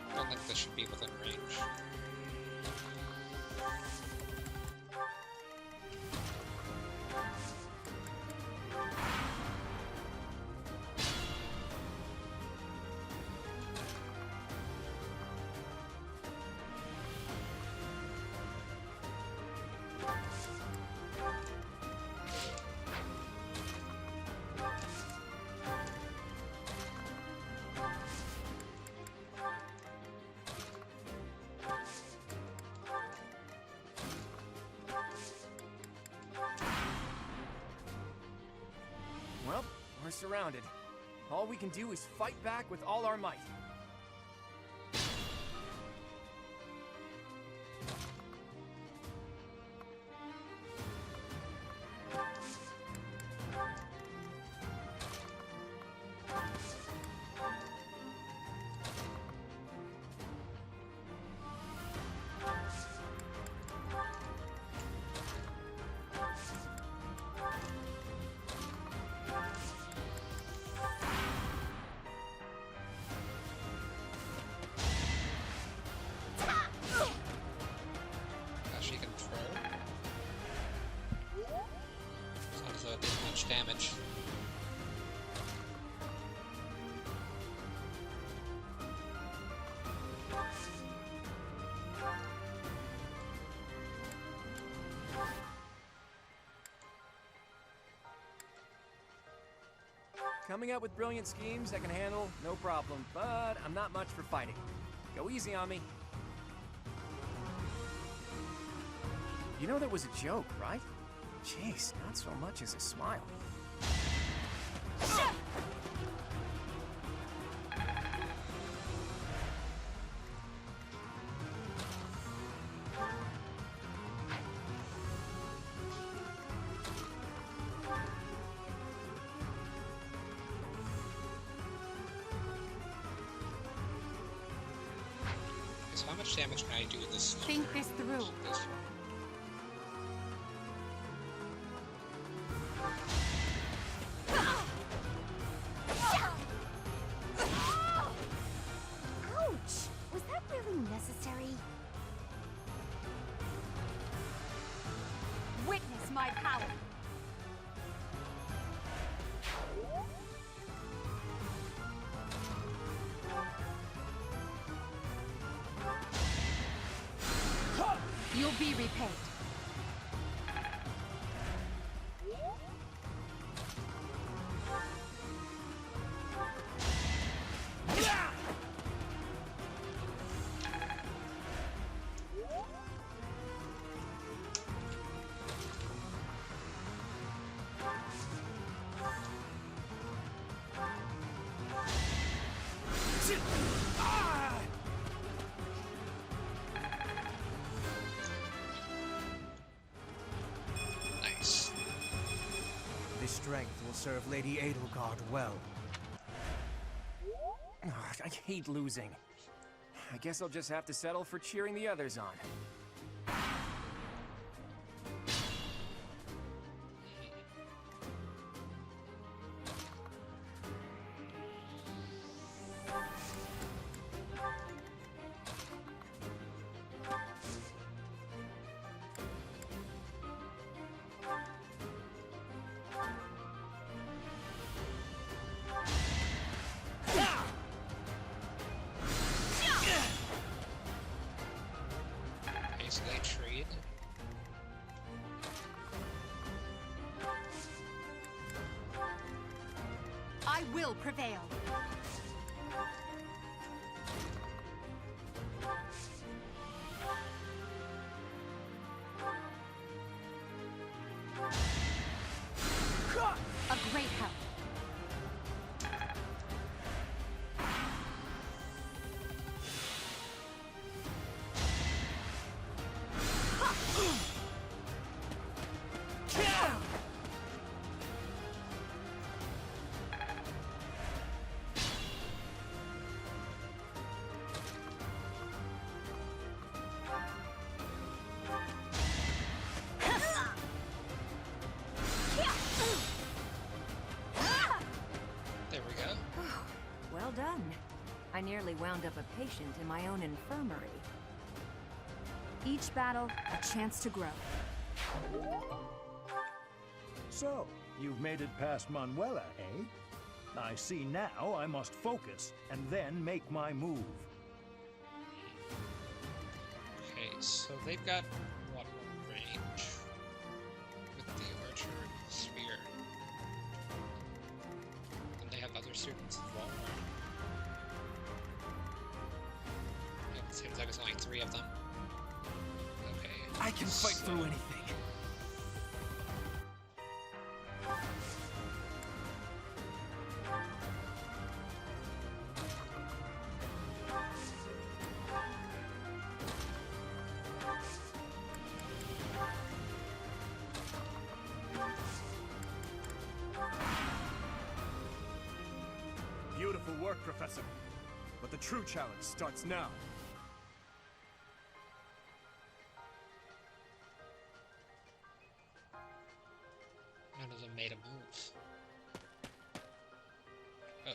I don't think this should be within range. surrounded. All we can do is fight back with all our might. She can throw. It's not as though it did much damage. Coming up with brilliant schemes I can handle, no problem, but I'm not much for fighting. Go easy on me. You know that was a joke, right? Jeez, not so much as a smile. So how much damage can I do with this? Think this through. Ouch! Was that really necessary? Witness my power. You'll be repaid. Nice. This strength will serve Lady Edelgard well. Ugh, I hate losing. I guess I'll just have to settle for cheering the others on. Basically trade. I will prevail. A great help. There we go. Well done. I nearly wound up a patient in my own infirmary. Each battle, a chance to grow. So, you've made it past Manuela, eh? I see now I must focus and then make my move. Okay, so they've got what range with the archer spear, and they have other students as well. It seems like it's only 3 of them. Okay. I can fight through anything. Beautiful work, Professor. But the true challenge starts now. None of them made a move. Oh.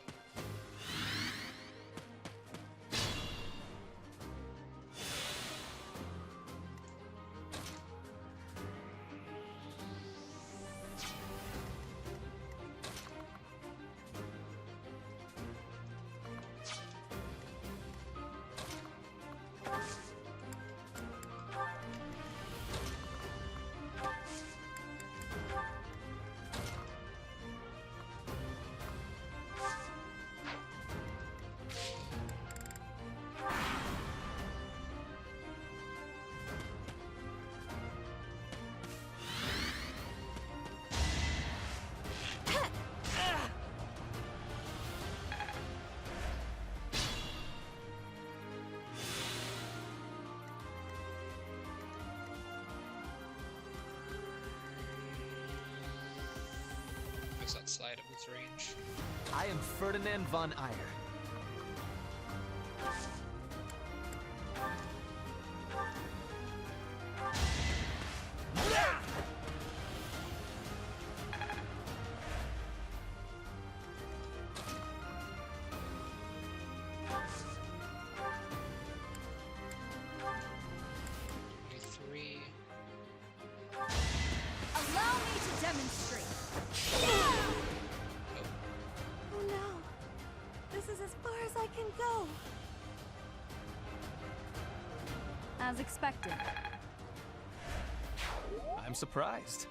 What's that slide of his range? I am Ferdinand von Eyre. Allow me to demonstrate. Oh no. This is as far as I can go. As expected. I'm surprised.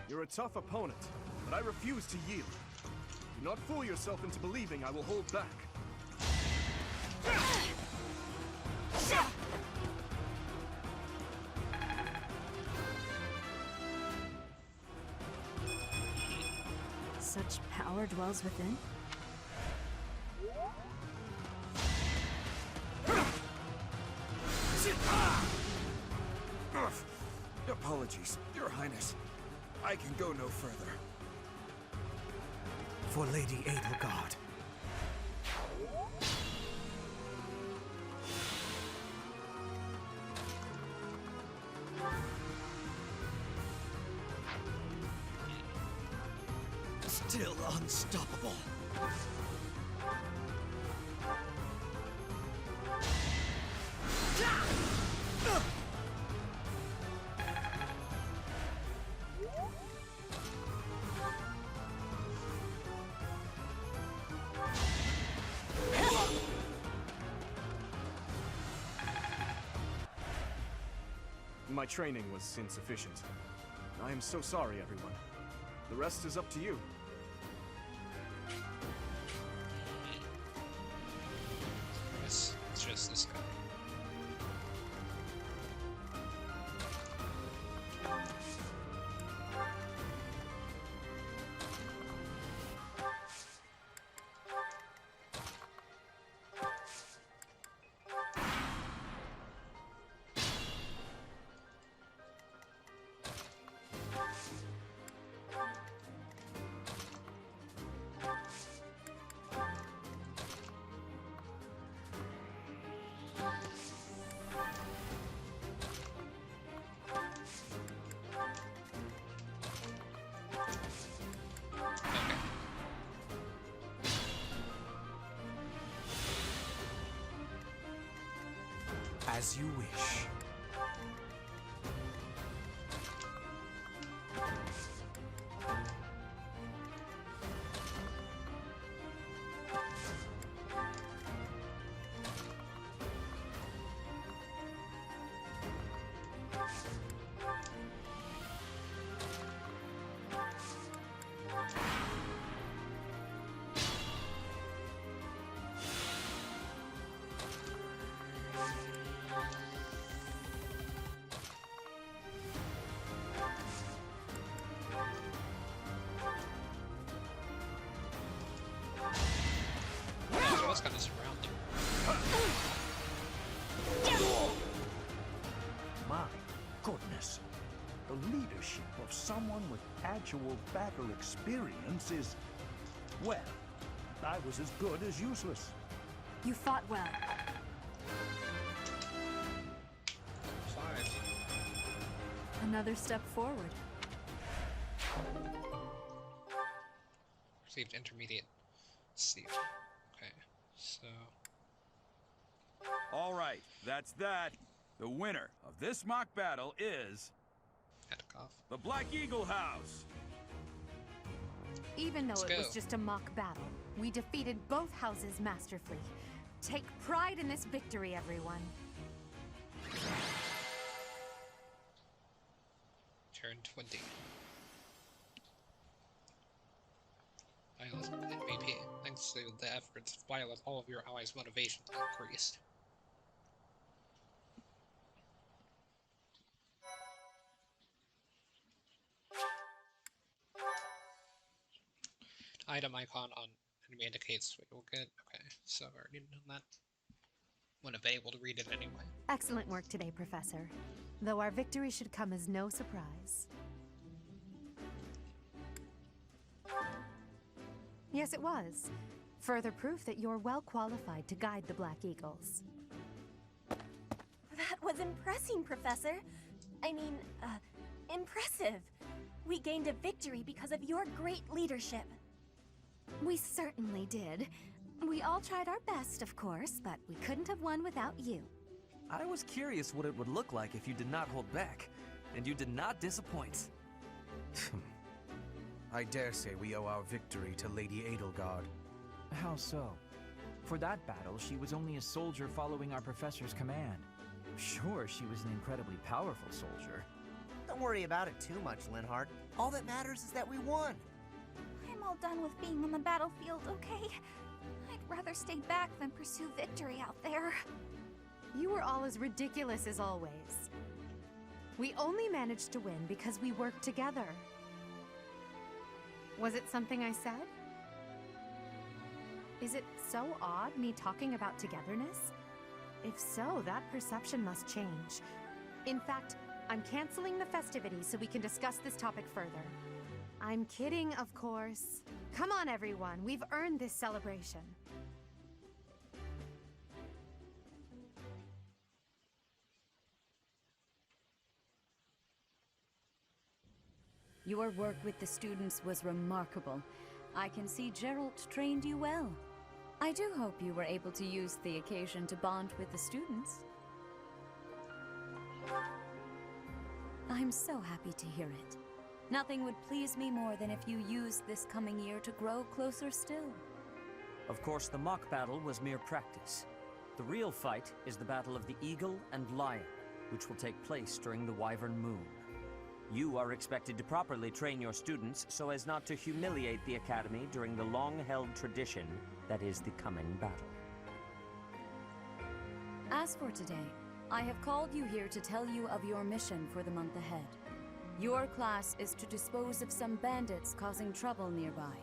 You're a tough opponent, but I refuse to yield. Do not fool yourself into believing I will hold back. Such power dwells within? Apologies, Your Highness. I can go no further. For Lady Edelgard. Still unstoppable. My training was insufficient. I am so sorry, everyone. The rest is up to you. It's just this guy. As you wish. He's gonna surround him. My goodness. The leadership of someone with actual battle experience is... well, I was as good as useless. You fought well. 5. Another step forward. Received intermediate seal. Okay, so... All right, that's that. The winner of this mock battle is... Atikoff. The Black Eagle House! Even though Let's it was go. just a mock battle, we defeated both houses masterfully. Take pride in this victory, everyone. Turn 20. Violet MVP. Thanks to the efforts of Violet, all of your allies' motivation increased. Item icon on enemy indicates what you'll get. Okay, so I've already done that. Wouldn't have been able to read it anyway. Excellent work today, Professor. Though our victory should come as no surprise. Yes, it was. Further proof that you're well qualified to guide the Black Eagles. That was impressing, Professor. I mean, impressive. We gained a victory because of your great leadership. We certainly did. We all tried our best, of course, but we couldn't have won without you. I was curious what it would look like if you did not hold back, and you did not disappoint. I dare say we owe our victory to Lady Edelgard. How so? For that battle, she was only a soldier following our professor's command. Sure, she was an incredibly powerful soldier. Don't worry about it too much, Linhardt. All that matters is that we won. I'm all done with being on the battlefield, okay? I'd rather stay back than pursue victory out there. You were all as ridiculous as always. We only managed to win because we worked together. Was it something I said? Is it so odd, me talking about togetherness? If so, that perception must change. In fact, I'm canceling the festivities so we can discuss this topic further. I'm kidding, of course. Come on, everyone. We've earned this celebration. Your work with the students was remarkable. I can see Gerald trained you well. I do hope you were able to use the occasion to bond with the students. I'm so happy to hear it. Nothing would please me more than if you used this coming year to grow closer still. Of course, the mock battle was mere practice. The real fight is the Battle of the Eagle and Lion, which will take place during the Wyvern Moon. You are expected to properly train your students so as not to humiliate the Academy during the long-held tradition that is the coming battle. As for today, I have called you here to tell you of your mission for the month ahead. Your class is to dispose of some bandits causing trouble nearby.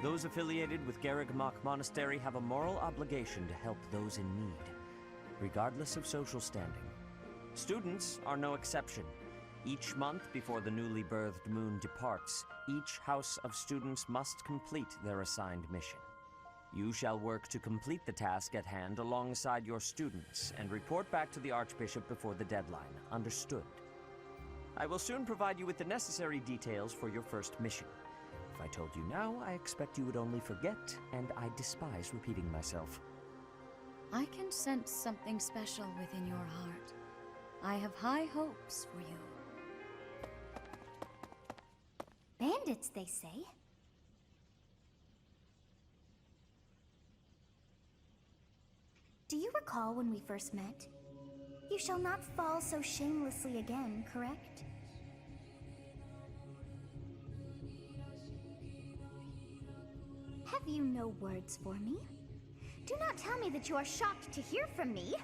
Those affiliated with Garreg-Mach Monastery have a moral obligation to help those in need, regardless of social standing. Students are no exception. Each month before the newly birthed moon departs, each house of students must complete their assigned mission. You shall work to complete the task at hand alongside your students and report back to the Archbishop before the deadline. Understood? I will soon provide you with the necessary details for your first mission. If I told you now, I expect you would only forget, and I despise repeating myself. I can sense something special within your heart. I have high hopes for you. Bandits, they say. Do you recall when we first met? You shall not fall so shamelessly again, correct? Have you no words for me? Do not tell me that you are shocked to hear from me.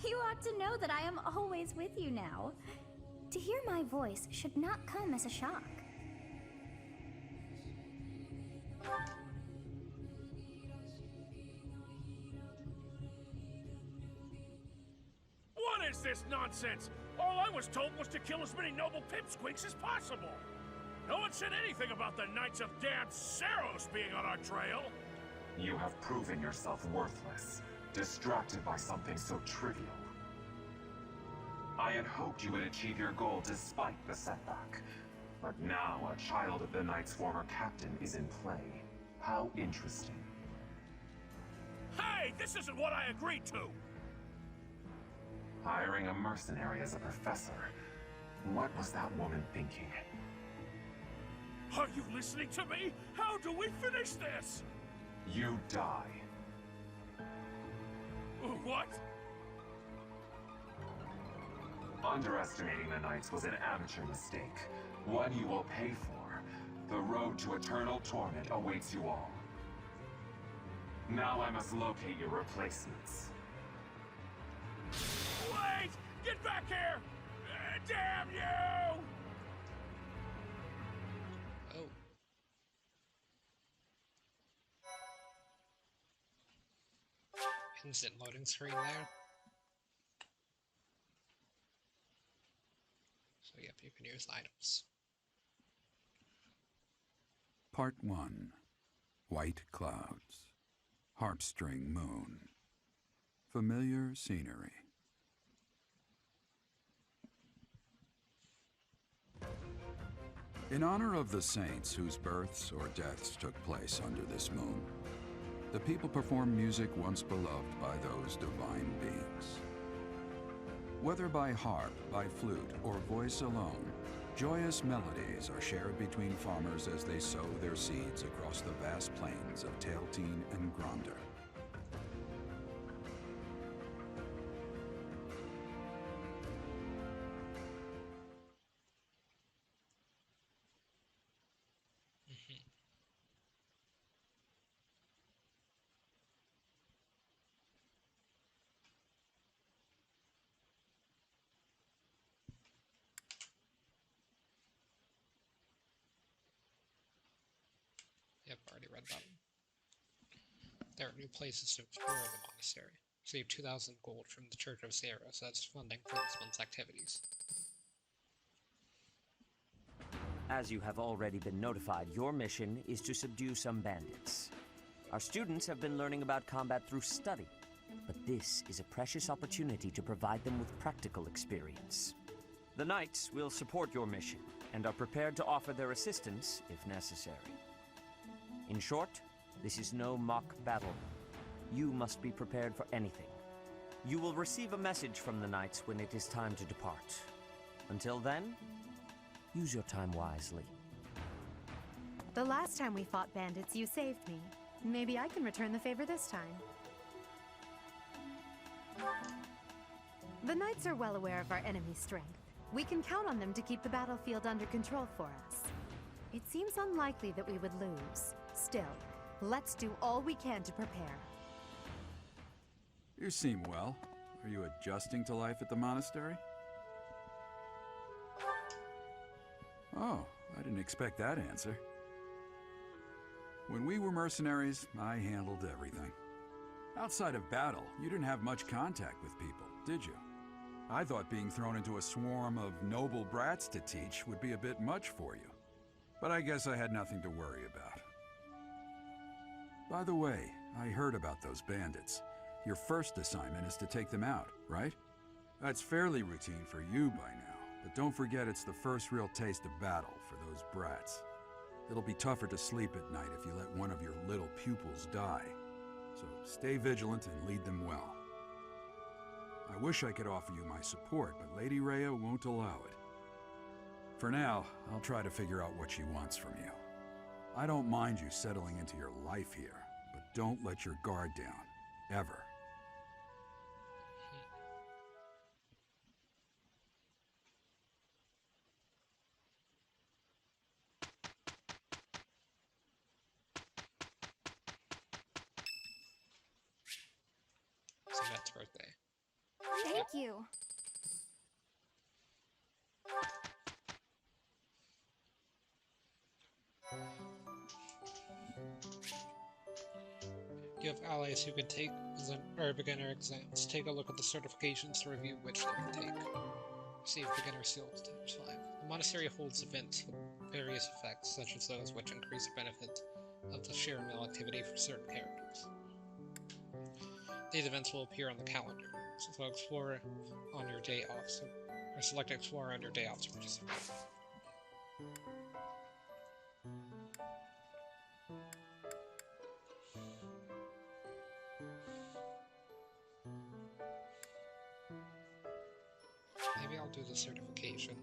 You ought to know that I am always with you now. To hear my voice should not come as a shock. What is this nonsense? All I was told was to kill as many noble pipsqueaks as possible. No one said anything about the Knights of Damned Saros being on our trail. You have proven yourself worthless, distracted by something so trivial. I had hoped you would achieve your goal despite the setback. But now a child of the Knight's former captain is in play. How interesting. Hey, this isn't what I agreed to! Hiring a mercenary as a professor. What was that woman thinking? Are you listening to me? How do we finish this? You die. What? Underestimating the Knights was an amateur mistake. One you will pay for. The road to eternal torment awaits you all. Now I must locate your replacements. Wait! Get back here! Damn you! Oh. Instant loading screen there. So yep, you can use items. Part 1. White Clouds. Harpstring Moon. Familiar scenery. In honor of the saints whose births or deaths took place under this moon, the people perform music once beloved by those divine beings. Whether by harp, by flute, or voice alone, joyous melodies are shared between farmers as they sow their seeds across the vast plains of Tailteen and Gronder. Yep, already read that. There are new places to explore in the monastery. Save 2,000 gold from the Church of Saros as funding for this month's activities. As you have already been notified, your mission is to subdue some bandits. Our students have been learning about combat through study, but this is a precious opportunity to provide them with practical experience. The Knights will support your mission and are prepared to offer their assistance if necessary. In short, this is no mock battle. You must be prepared for anything. You will receive a message from the Knights when it is time to depart. Until then, use your time wisely. The last time we fought bandits, you saved me. Maybe I can return the favor this time. The Knights are well aware of our enemy's strength. We can count on them to keep the battlefield under control for us. It seems unlikely that we would lose. Still, let's do all we can to prepare. You seem well. Are you adjusting to life at the monastery? Oh, I didn't expect that answer. When we were mercenaries, I handled everything. Outside of battle, you didn't have much contact with people, did you? I thought being thrown into a swarm of noble brats to teach would be a bit much for you. But I guess I had nothing to worry about. By the way, I heard about those bandits. Your first assignment is to take them out, right? That's fairly routine for you by now, but don't forget it's the first real taste of battle for those brats. It'll be tougher to sleep at night if you let one of your little pupils die. So stay vigilant and lead them well. I wish I could offer you my support, but Lady Rhea won't allow it. For now, I'll try to figure out what she wants from you. I don't mind you settling into your life here, but don't let your guard down, ever. Zanette's birthday. Thank you. You have allies who can take beginner exams. Take a look at the certifications to review which they can take. Receive beginner skills times 5. The monastery holds events with various effects, such as those which increase the benefit of the share meal activity for certain characters. These events will appear on the calendar, so explore on your day off, or select Explorer on your day off to participate. Maybe I'll do the certification.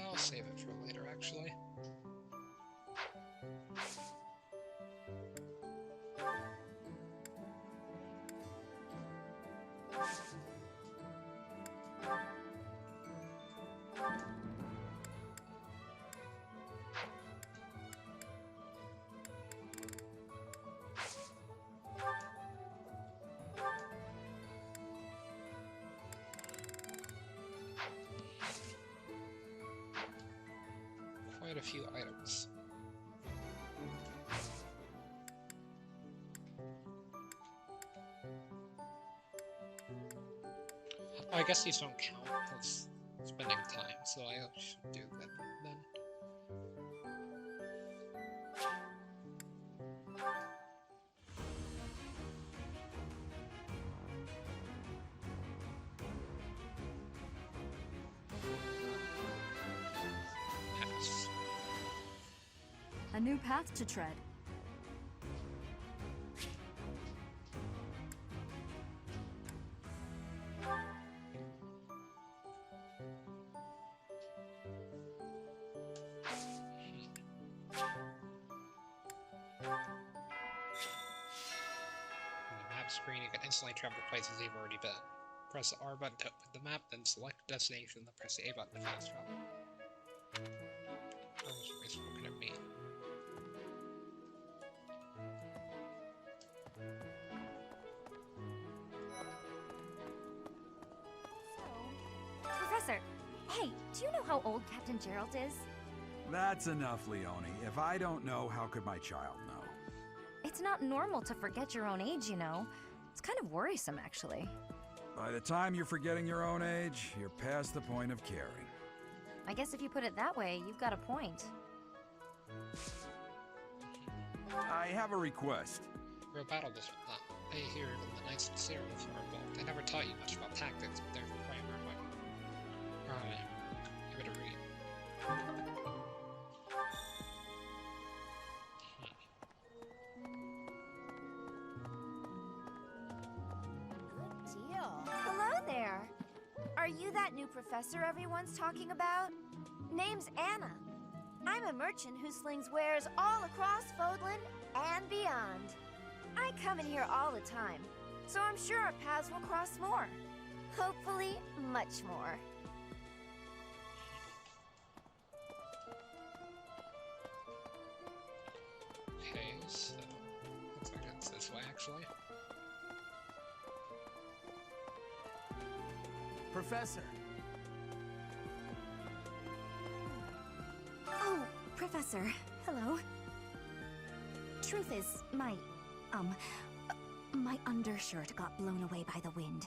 I'll save it for later, actually. Quite a few items. Oh, I guess these don't count as spending time, so I should do that then. Pass. A new path to tread. Screen, you can instantly travel to places you've already been. Press the R button to open the map, then select destination, then press the A button to fast travel. Somebody's looking at me. Professor, hey, do you know how old Captain Gerald is? That's enough, Leone. If I don't know, how could my child know? It's not normal to forget your own age, you know. It's kind of worrisome, actually. By the time you're forgetting your own age, you're past the point of caring. I guess if you put it that way, you've got a point. I have a request. For a battle this one, I hear that the Knights of Seraph are involved. They never taught you much about tactics, but they're the primary weapon. Alright, give it a read. Hello there. Are you that new professor everyone's talking about? Name's Anna. I'm a merchant who slings wares all across Fodlan and beyond. I come in here all the time, so I'm sure our paths will cross more. Hopefully, much more. Okay, so looks like it's this way actually. Professor! Oh, Professor. Hello. Truth is, my undershirt got blown away by the wind.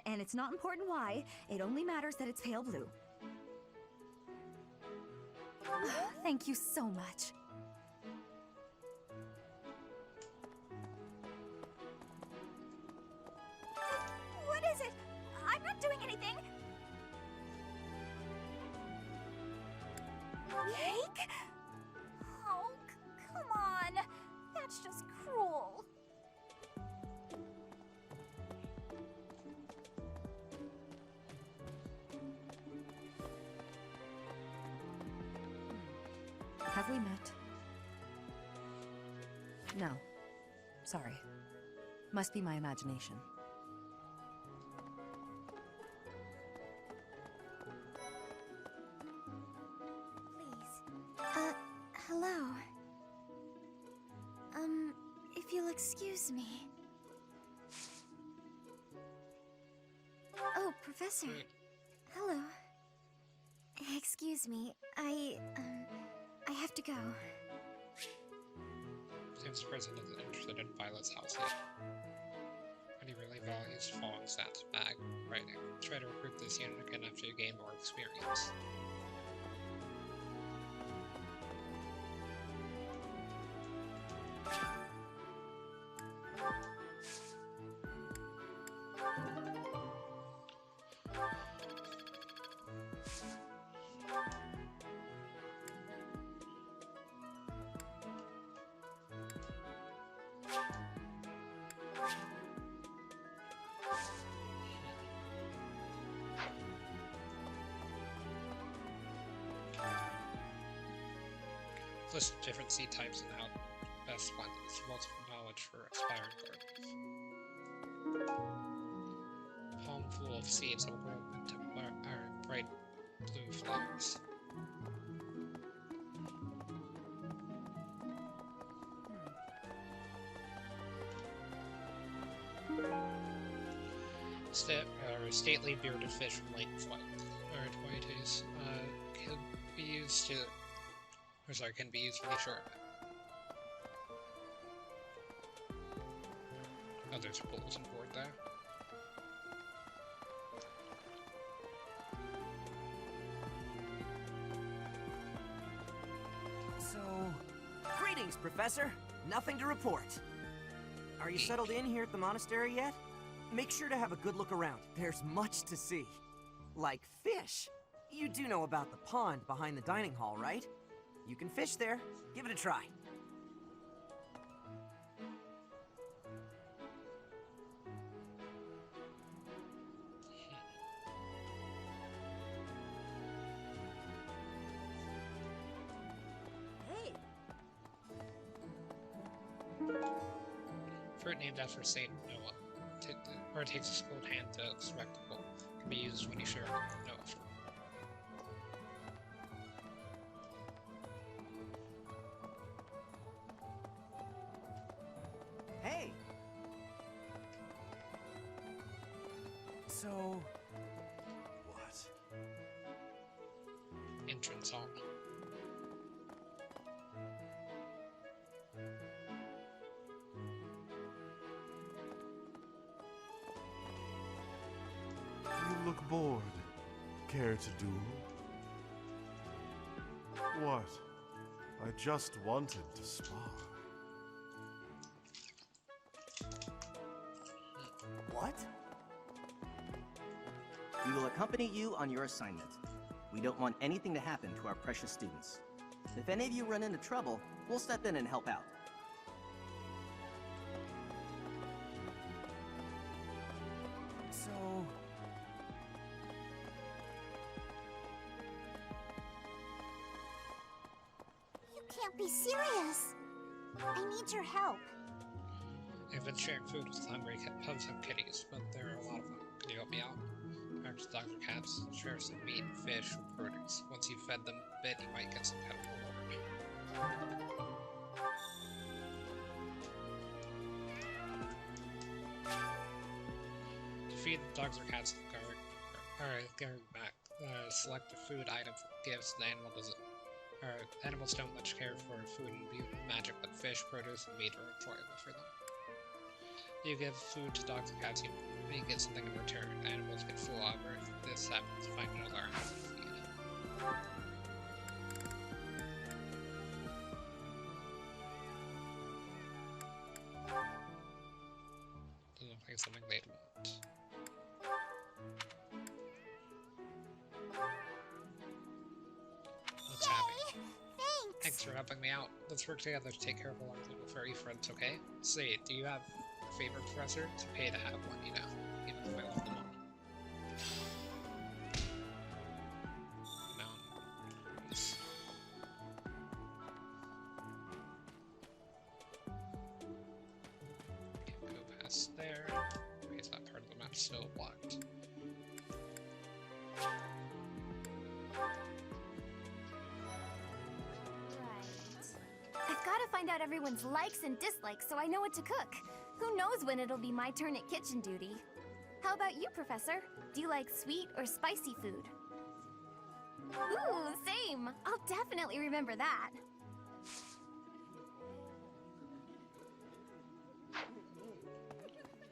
And it's not important why, it only matters that it's pale blue. Thank you so much. What is it? I'm not doing anything! Cake? Oh, come on. That's just cruel. Sorry. Must be my imagination. Please. Hello. If you'll excuse me. Oh, Professor. Hello. Excuse me, I have to go. Seems the president isn't interested in Violet's house yet. But he really values falling stats bag writing. Try to recruit this unit again after you gain more experience. List different seed types and how best blend this multiple knowledge for aspiring gardens. Palm full of seeds will grow into bright blue flowers. Stately bearded fish from Lake Whiteys can be used to. Can be used for the short. Oh, there's a bulletin board there. So, greetings, Professor. Nothing to report. Are you settled in here at the monastery yet? Make sure to have a good look around. There's much to see. Like fish. You do know about the pond behind the dining hall, right? You can fish there. Give it a try. Hey. Fruit named after Saint Noah. Or takes a skilled hand to spectacle. Can be used when you share Noah. Hey! So... What? Entrance hall. You look bored. Care to duel? What? I just wanted to spar. What? We will accompany you on your assignment. We don't want anything to happen to our precious students. If any of you run into trouble, we'll step in and help out. So... You can't be serious. I need your help. I've been sharing food with hungry pugs and kitties, but there are a lot of them. Can you help me out? Parents, dogs, or cats, share some meat, fish, or produce. Once you've fed them a bit, you might get some kind of reward. To feed the dogs or cats, going back. Select a food item for gifts. The animal doesn't. Animals don't much care for food and magic, but fish, produce, and meat are enjoyable for them. You give food to dogs and cats, you may get something in return. Animals get full of, or if this happens, find another animal to feed. Doesn't look like something they'd want. What's happening? Thanks for helping me out. Let's work together to take care of all our little furry friends, okay? Say, do you have a favorite professor? It's okay to have one, you know, even if I left them all. Mountains. quest there. Why is that part of the map still blocked? I've got to find out everyone's likes and dislikes so I know what to cook. Who knows when it'll be my turn at kitchen duty? How about you, Professor? Do you like sweet or spicy food? Ooh, same! I'll definitely remember that.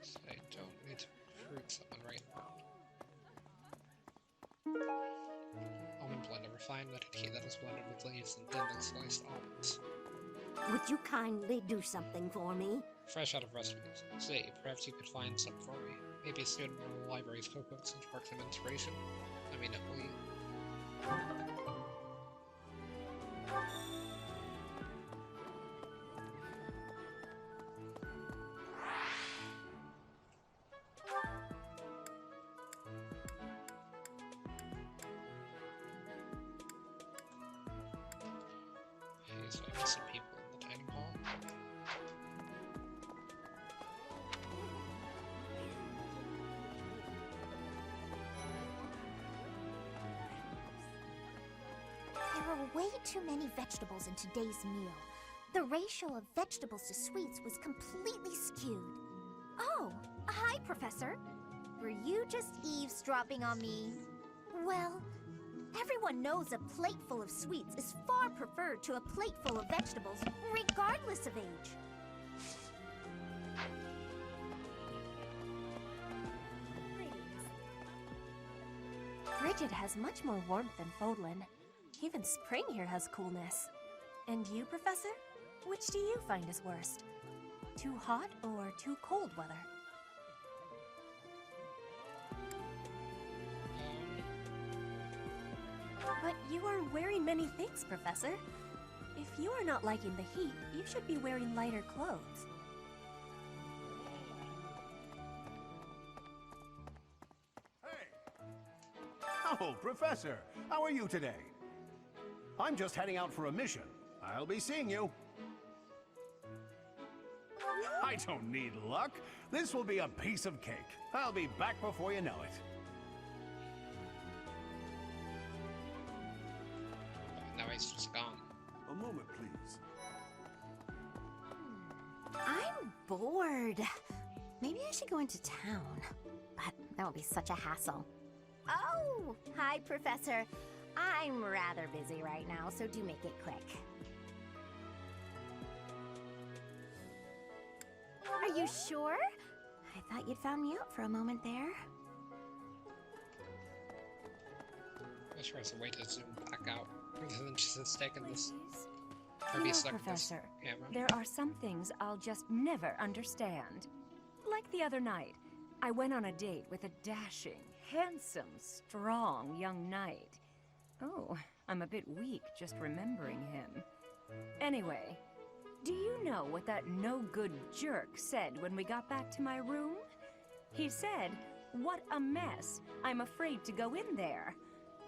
So I don't need to recruit someone right now. Almond blender. Refined kneaded tea that is blended with leaves and thinly sliced almonds. Would you kindly do something for me? Fresh out of recipes. Say, perhaps you could find some for me. Maybe a student in the library's cookbooks and spark some inspiration. I mean, we. Okay, so I missed some people in the dining hall. There are way too many vegetables in today's meal. The ratio of vegetables to sweets was completely skewed. Oh, hi, Professor. Were you just eavesdropping on me? Well, everyone knows a plate full of sweets is far preferred to a plate full of vegetables, regardless of age. Bridget has much more warmth than Fodlan. Even spring here has coolness. And you, Professor? Which do you find is worst? Too hot or too cold weather? But you are wearing many things, Professor. If you are not liking the heat, you should be wearing lighter clothes. Oh, Professor, how are you today? I'm just heading out for a mission. I'll be seeing you. I don't need luck. This will be a piece of cake. I'll be back before you know it. Now he's just gone. A moment, please. I'm bored. Maybe I should go into town. But that would be such a hassle. Oh, hi, Professor. I'm rather busy right now, so do make it quick. Are you sure? I thought you'd found me out for a moment there. I'm sure it's a way to zoom back out rather than just taking this. You know, Professor, there are some things I'll just never understand. Like the other night, I went on a date with a dashing, handsome, strong young knight. Oh, I'm a bit weak just remembering him. Anyway, do you know what that no-good jerk said when we got back to my room? He said, "What a mess. I'm afraid to go in there."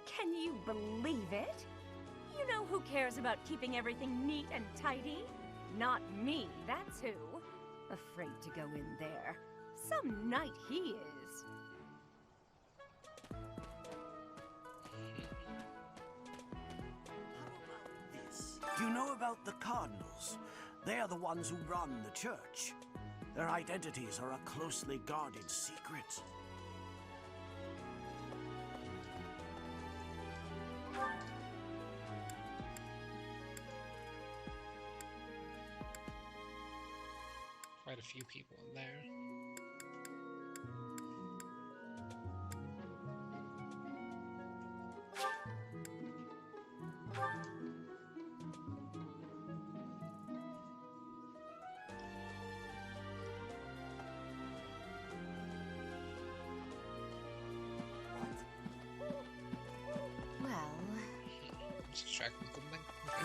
Can you believe it? You know who cares about keeping everything neat and tidy? Not me, that's who. Afraid to go in there. Some knight he is. Do you know about the Cardinals? They are the ones who run the church. Their identities are a closely guarded secret. Quite a few people in there.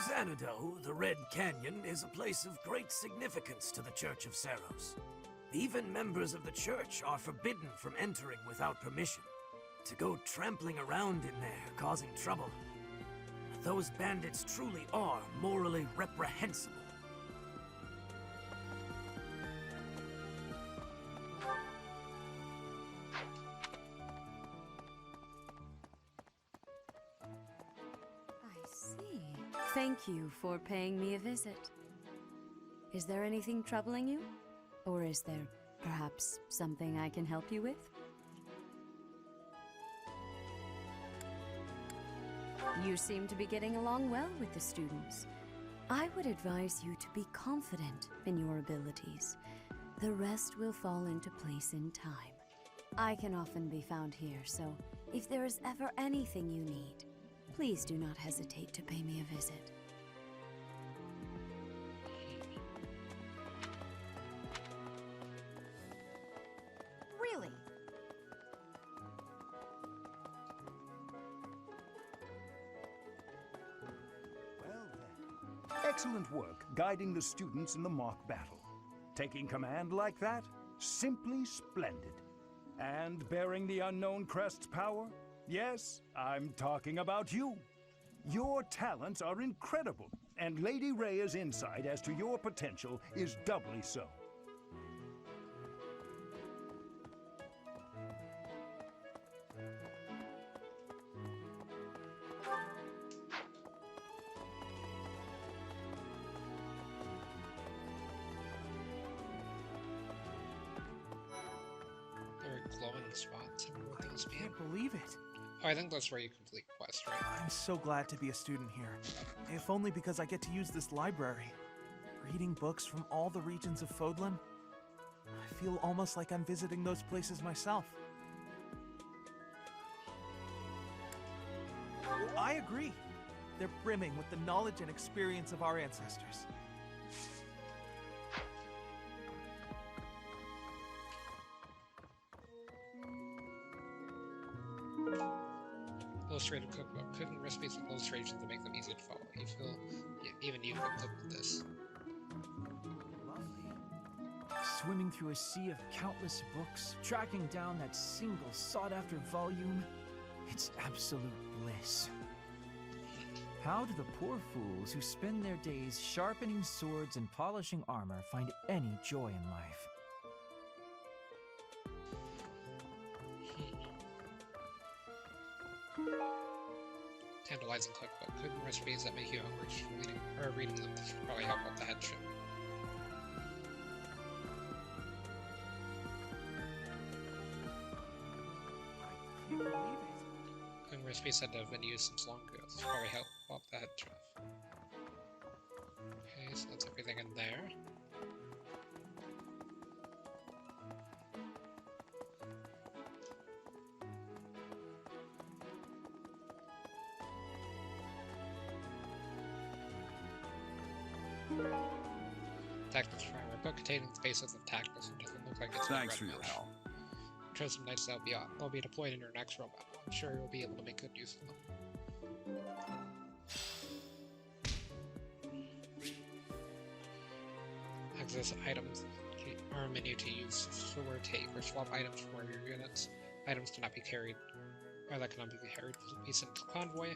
Xanadu, the Red Canyon, is a place of great significance to the Church of Saros. Even members of the church are forbidden from entering without permission. To go trampling around in there, causing trouble. Those bandits truly are morally reprehensible. Thank you for paying me a visit. Is there anything troubling you? Or is there perhaps something I can help you with? You seem to be getting along well with the students. I would advise you to be confident in your abilities. The rest will fall into place in time. I can often be found here, so if there is ever anything you need, please do not hesitate to pay me a visit. Really? Excellent work guiding the students in the mock battle. Taking command like that? Simply splendid. And bearing the unknown crest's power? Yes, I'm talking about you. Your talents are incredible, and Lady Rhea's insight as to your potential is doubly so. There are glowing spots. I wonder what those mean. Can't believe it. Oh, I think that's where you complete quest, right? I'm so glad to be a student here. If only because I get to use this library. Reading books from all the regions of Fodlan. I feel almost like I'm visiting those places myself. I agree. They're brimming with the knowledge and experience of our ancestors. Illustrated cookbook. Cooking recipes and illustrations that make them easy to follow. You feel even you can cook with this. Swimming through a sea of countless books, tracking down that single sought-after volume, it's absolute bliss. How do the poor fools who spend their days sharpening swords and polishing armor find any joy in life? Tantalizing cookbook. Cooking recipes that make you hungry just from reading them. This will probably help with the headship. Cooking recipes that have been used since long ago. This will probably help up the headship. Okay, so that's everything in there. Tactics primer. Book containing the basics of tactics and doesn't look like it's been Thanks read for your much. help. Try some knights they'll be deployed in your next robot. I'm sure you'll be able to make good use of them. Access items or menu to use sword take or swap items from one of your units. Items cannot be carried, or that cannot be carried. Be sent to convoy.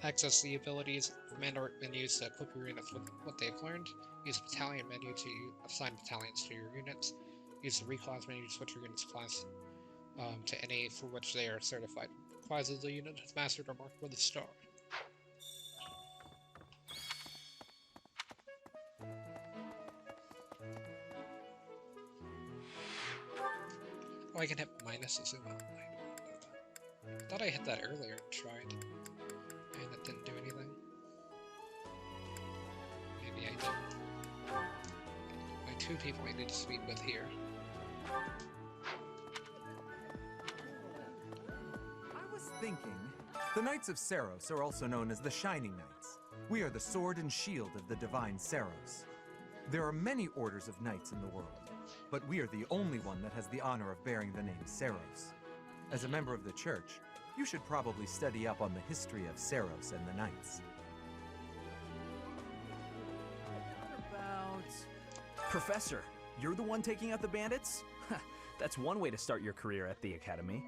Access the abilities command menus to equip your units with what they've learned. Use the battalion menu to assign battalions to your units. Use the reclass menu to switch your unit's class to any for which they are certified. Classes the unit has mastered are marked with a star. Oh, I can hit minus to zoom out. I thought I hit that earlier and tried, and it didn't do anything. Maybe I didn't. My two people I need to speak with here. I was thinking, the Knights of Saros are also known as the Shining Knights. We are the sword and shield of the divine Saros. There are many orders of knights in the world, but we are the only one that has the honor of bearing the name Saros. As a member of the church, you should probably study up on the history of Saros and the Knights. What about... Professor, you're the one taking out the bandits? That's one way to start your career at the Academy.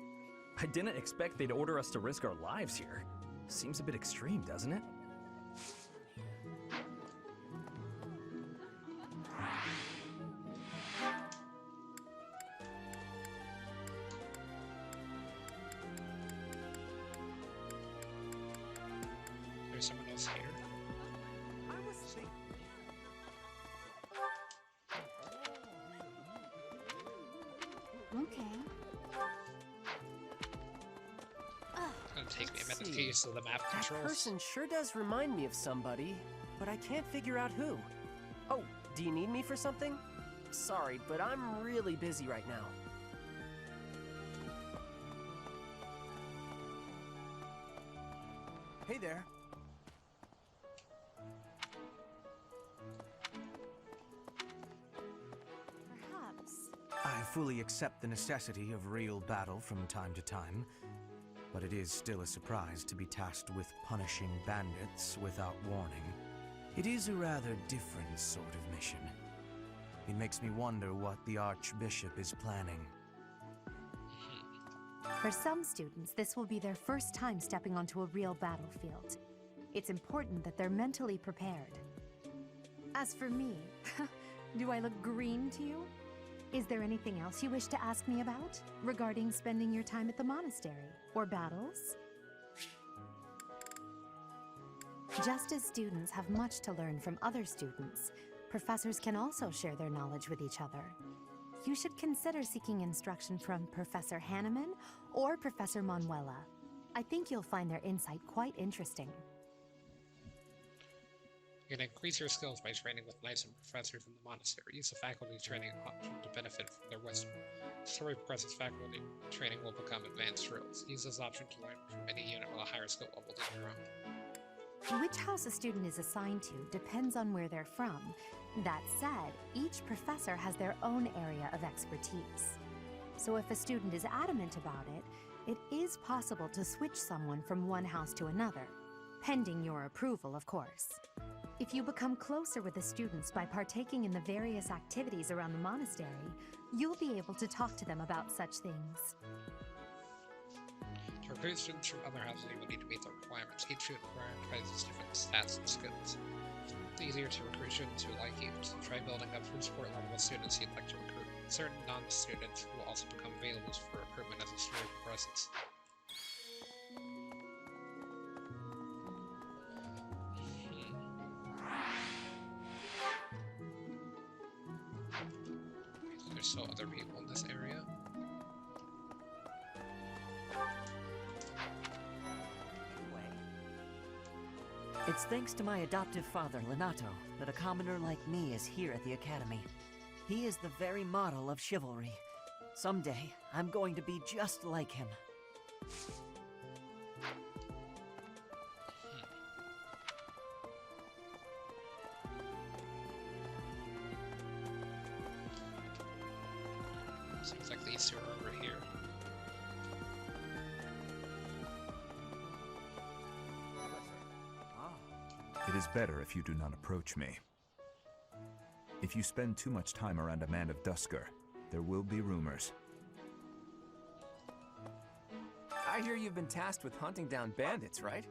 I didn't expect they'd order us to risk our lives here. Seems a bit extreme, doesn't it? is here. Okay. It's gonna take me a minute to get used to the map That controls. person sure does remind me of somebody, but I can't figure out who. Oh, do you need me for something? Sorry, but I'm really busy right now. Hey there. Perhaps. I fully accept the necessity of real battle from time to time, but it is still a surprise to be tasked with punishing bandits without warning. It is a rather different sort of mission. It makes me wonder what the Archbishop is planning. For some students, this will be their first time stepping onto a real battlefield. It's important that they're mentally prepared. As for me, do I look green to you? Is there anything else you wish to ask me about regarding spending your time at the monastery or battles? Just as students have much to learn from other students, professors can also share their knowledge with each other. You should consider seeking instruction from Professor Hanneman or Professor Manuela. I think you'll find their insight quite interesting. You can increase your skills by training with knights and professors in the monastery. Use the faculty training option to benefit from their wisdom. Story progresses faculty training will become advanced drills. Use this option to learn from any unit with a higher skill level than your own. Which house a student is assigned to depends on where they're from. That said, each professor has their own area of expertise. So if a student is adamant about it, it is possible to switch someone from one house to another, pending your approval, of course. If you become closer with the students by partaking in the various activities around the monastery, you'll be able to talk to them about such things. To recruit students from other houses, you will need to meet the requirements. Each student prioritizes different stats and skills. It's easier to recruit students who like you, so try building up your support level with students you'd like to recruit. Certain non-students will also become available for recruitment as the story progresses. There's still other people in this area. It's thanks to my adoptive father, Lenato, that a commoner like me is here at the Academy. He is the very model of chivalry. Someday, I'm going to be just like him. Seems like these two are over here. It is better if you do not approach me. If you spend too much time around a man of Dusker, there will be rumors. I hear you've been tasked with hunting down bandits, right?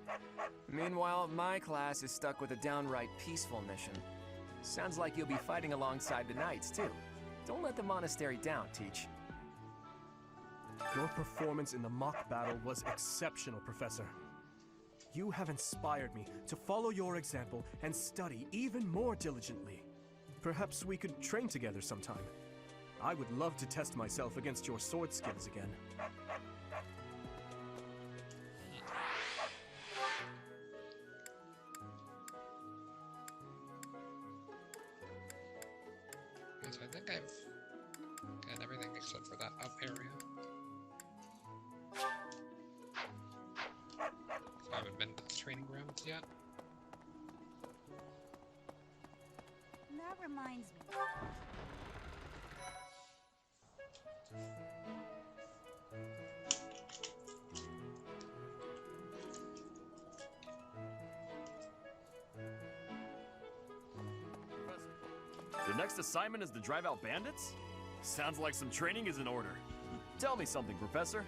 Meanwhile, my class is stuck with a downright peaceful mission. Sounds like you'll be fighting alongside the knights, too. Don't let the monastery down, Teach. Your performance in the mock battle was exceptional, Professor. You have inspired me to follow your example and study even more diligently. Perhaps we could train together sometime. I would love to test myself against your sword skills again. Okay, so I think I've got everything except for that up area. So I haven't been to the training grounds yet. That reminds me. The next assignment is to drive out bandits? Sounds like some training is in order. Tell me something, Professor.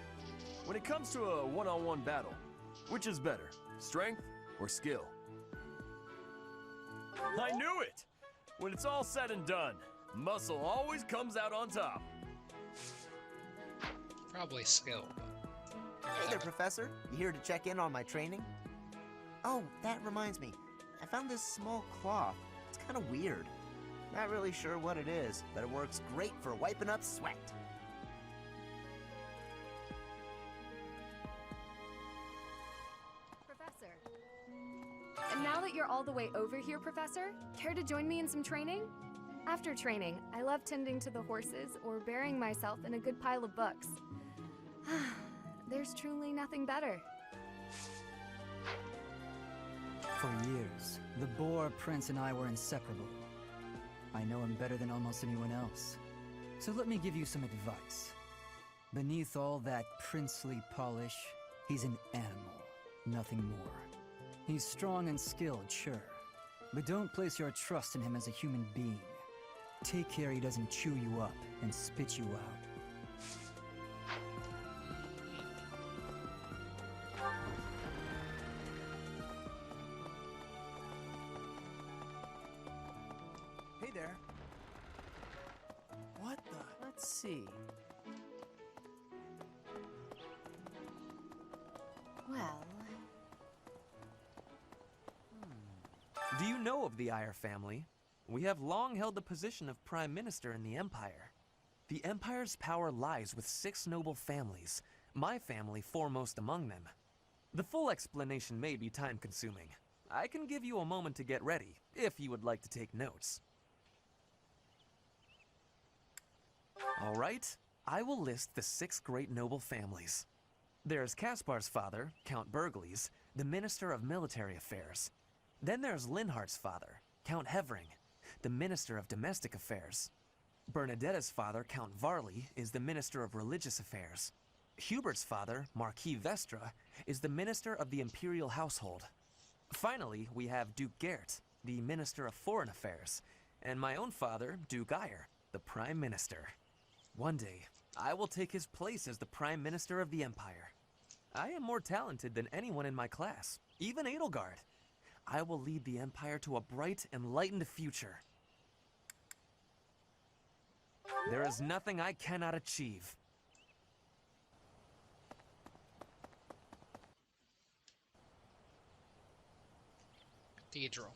When it comes to a one-on-one battle, which is better, strength or skill? I knew it! When it's all said and done, muscle always comes out on top. Probably skill, but... Hey there, Professor. You here to check in on my training? Oh, that reminds me. I found this small cloth. It's kind of weird. Not really sure what it is, but it works great for wiping up sweat. Professor. And now that you're all the way over here, Professor, care to join me in some training? After training, I love tending to the horses or burying myself in a good pile of books. There's truly nothing better. For years, the Boar Prince and I were inseparable. I know him better than almost anyone else. So let me give you some advice. Beneath all that princely polish, he's an animal, nothing more. He's strong and skilled, sure, but don't place your trust in him as a human being. Take care he doesn't chew you up and spit you out. Hey there. What the? Let's see. Well... Do you know of the Iyer family? We have long held the position of Prime Minister in the Empire. The Empire's power lies with 6 noble families, my family foremost among them. The full explanation may be time-consuming. I can give you a moment to get ready, if you would like to take notes. All right, I will list the 6 great noble families. There's Caspar's father, Count Burgles, the Minister of Military Affairs. Then there's Linhardt's father, Count Hevering, the Minister of Domestic Affairs. Bernadetta's father, Count Varley, is the Minister of Religious Affairs. Hubert's father, Marquis Vestra, is the Minister of the Imperial Household. Finally, we have Duke Gert, the Minister of Foreign Affairs, and my own father, Duke Iyer, the Prime Minister. One day, I will take his place as the Prime Minister of the Empire. I am more talented than anyone in my class, even Edelgard. I will lead the Empire to a bright, enlightened future. There is nothing I cannot achieve. Cathedral.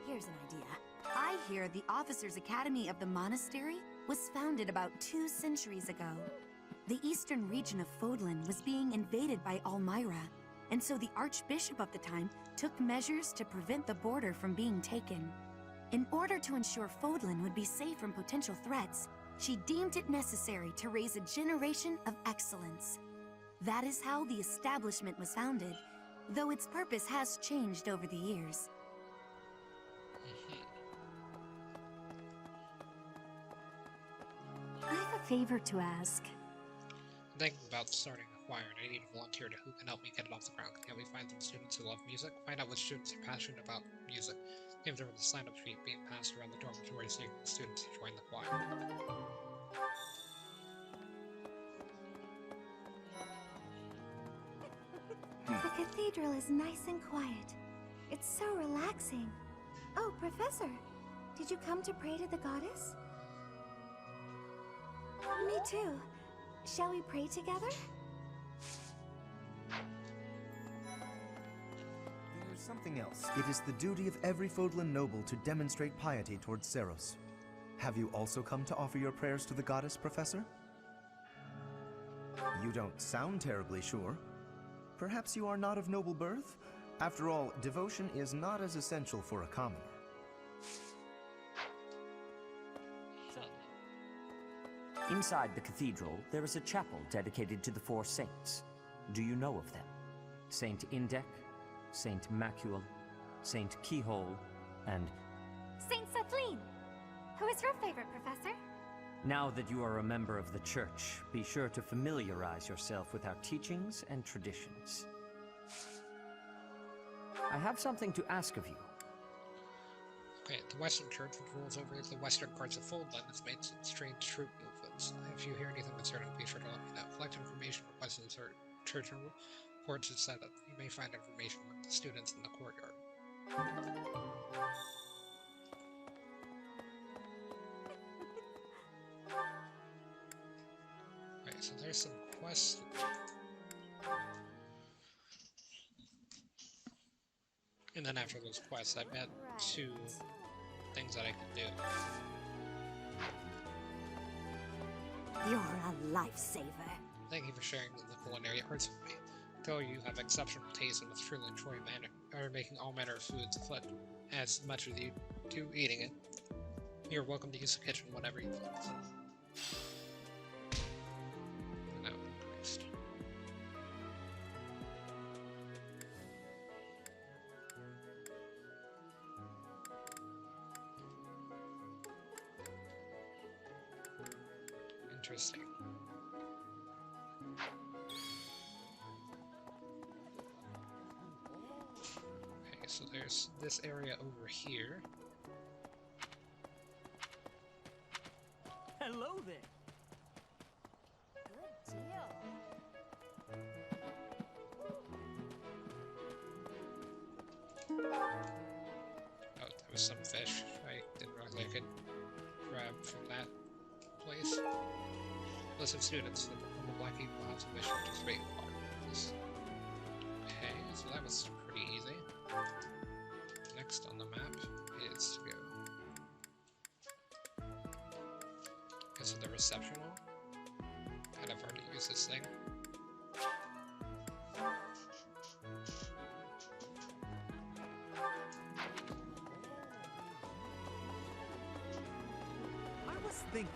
Here's an idea. I hear the Officers' Academy of the monastery was founded about 2 centuries ago. The eastern region of Fodlan was being invaded by Almyra, and so the Archbishop of the time took measures to prevent the border from being taken. In order to ensure Fodlan would be safe from potential threats, she deemed it necessary to raise a generation of excellence. That is how the establishment was founded, though its purpose has changed over the years. I have a favor to ask. I'm thinking about starting a choir, and I need a volunteer who can help me get it off the ground. Can we find some students who love music? Find out which students are passionate about music. Names are on the sign-up sheet being passed around the dormitory so you can students to join the choir. The cathedral is nice and quiet. It's so relaxing. Oh, Professor, did you come to pray to the goddess? Me too. Shall we pray together? There's something else. It is the duty of every Fodlan noble to demonstrate piety towards Seros. Have you also come to offer your prayers to the goddess, Professor? You don't sound terribly sure. Perhaps you are not of noble birth? After all, devotion is not as essential for a commoner. Inside the cathedral, there is a chapel dedicated to the 4 saints. Do you know of them? Saint Indek, Saint Macule, Saint Keyhole, and... Saint Sathleen! Who is your favorite, Professor? Now that you are a member of the church, be sure to familiarize yourself with our teachings and traditions. I have something to ask of you. Okay, the Western Church, which rules over the western parts of Fodlan, has made some strange troop movements. If you hear anything concerning, be sure to let me know. Collect information from Western Church and reports it said that you may find information with the students in the courtyard. So there's some quests. And then after those quests, I bet 2 things that I can do. You're a lifesaver. Thank you for sharing the culinary arts with me. Though you have exceptional taste and truly enjoy making all manner of foods, but as much as you do eating it, you're welcome to use the kitchen whenever you please. No, priest. Interesting. Okay, so there's this area over here. Hello there. Good deal. Oh, that was some fish. I didn't realize I could grab from that place. Listen, students, the Black Eagle House of Mission to Straight Water. Okay, so that was pretty easy. Next on the map is to go. Guess the reception wall. Kind of hard to use this thing. I was thinking.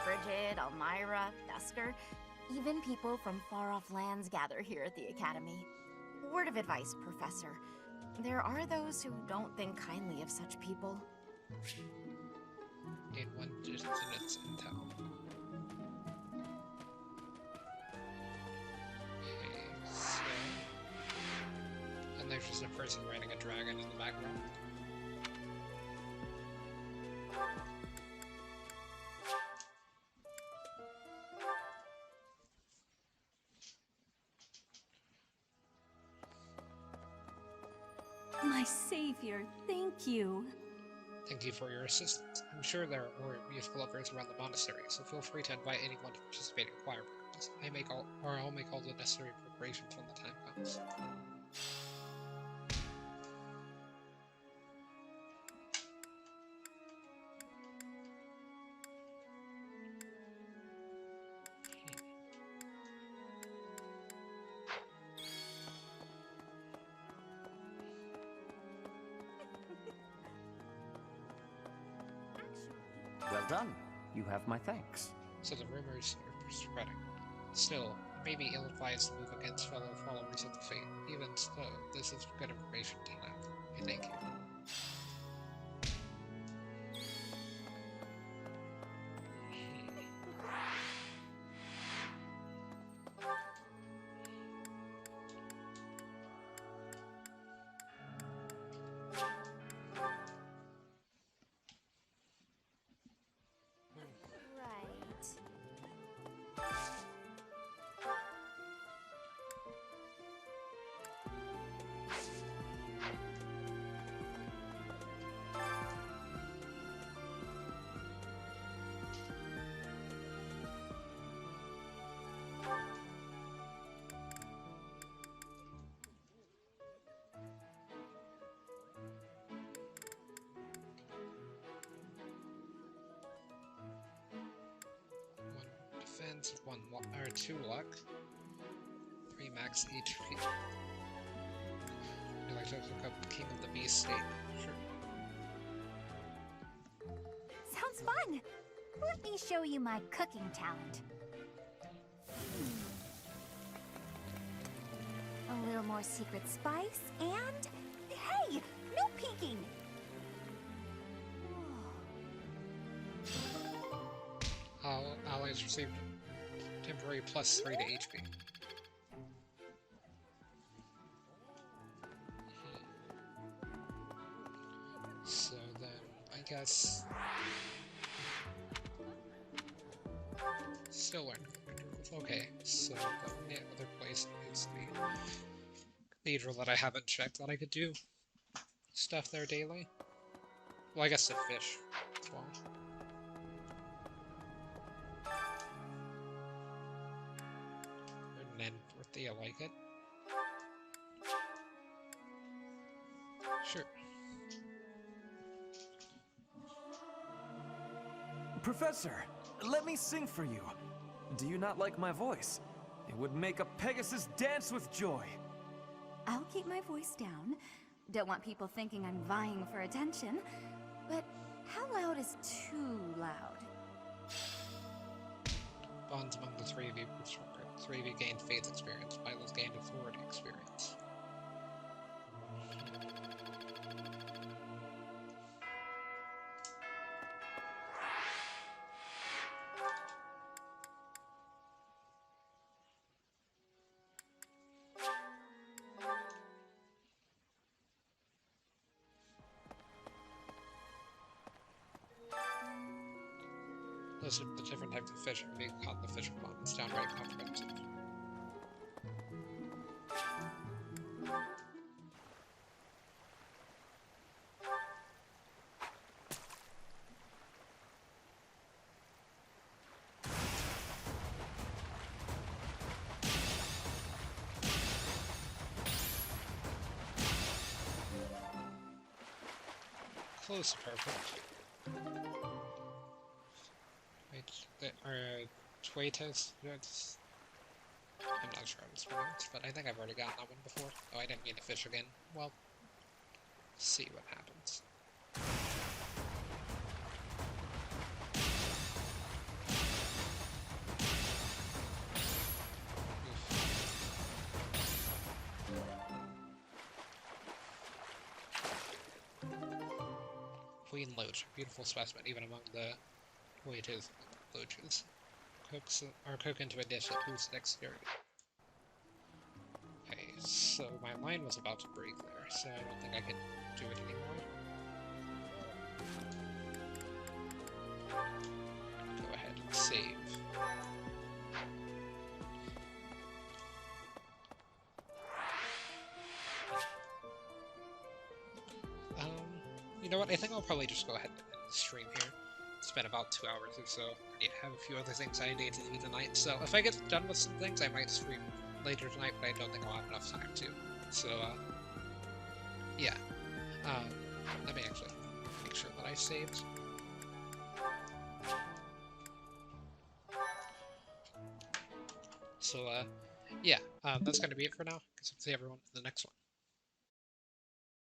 Bridget, Elmira, Dusker, even people from far-off lands gather here at the Academy. Word of advice, Professor. There are those who don't think kindly of such people. Need 1 distance intel. Okay, so... And there's just a person riding a dragon in the background. My savior, thank you. Thank you for your assistance. I'm sure there are youth lovers around the monastery, so feel free to invite anyone to participate in choir programs. I'll make all the necessary preparations when the time comes. Well done. You have my thanks. So the rumors are spreading. Still, it may be ill-advised to move against fellow followers of the faith. Even so, this is good information to know. I thank you. Defense, 2 luck, 3 max HP. Would you like to look up King of the Beast steak? Sure. Sounds fun! Let me show you my cooking talent. A little more secret spice, and... Hey! No peeking! Allies received temporary +3 to HP. So then, I guess... Still learn. Okay, so the only other place is the cathedral that I haven't checked that I could do stuff there daily. Well, I guess the fish as well. birthday, you like it? Sure. Professor, let me sing for you. Do you not like my voice? It would make a Pegasus dance with joy. I'll keep my voice down. Don't want people thinking I'm vying for attention. But how loud is too loud? Bonds among the three of you grew stronger. Three of you gained faith experience. Milo's gained authority experience. Listen to the different types of fish are being caught in the fish pond. It's downright comprehensive. Close to perfect. Tuetas? I'm not sure how it's pronounced, but I think I've already gotten that one before. Oh, I didn't mean to fish again. Well, see what happens. Queen Loach, beautiful specimen, even among the Tuetas loaches. Cook into a dish that boosts dexterity. Okay, so my line was about to break there, so I don't think I can do it anymore. Go ahead and save. You know what, I think I'll probably just go ahead and end the stream here. It's been about 2 hours or so. I need to have a few other things I need to do tonight, so if I get done with some things, I might stream later tonight, but I don't think I'll have enough time to. So, yeah. Let me actually make sure that I saved. So, yeah, that's gonna be it for now. Guess I'll see everyone in the next one.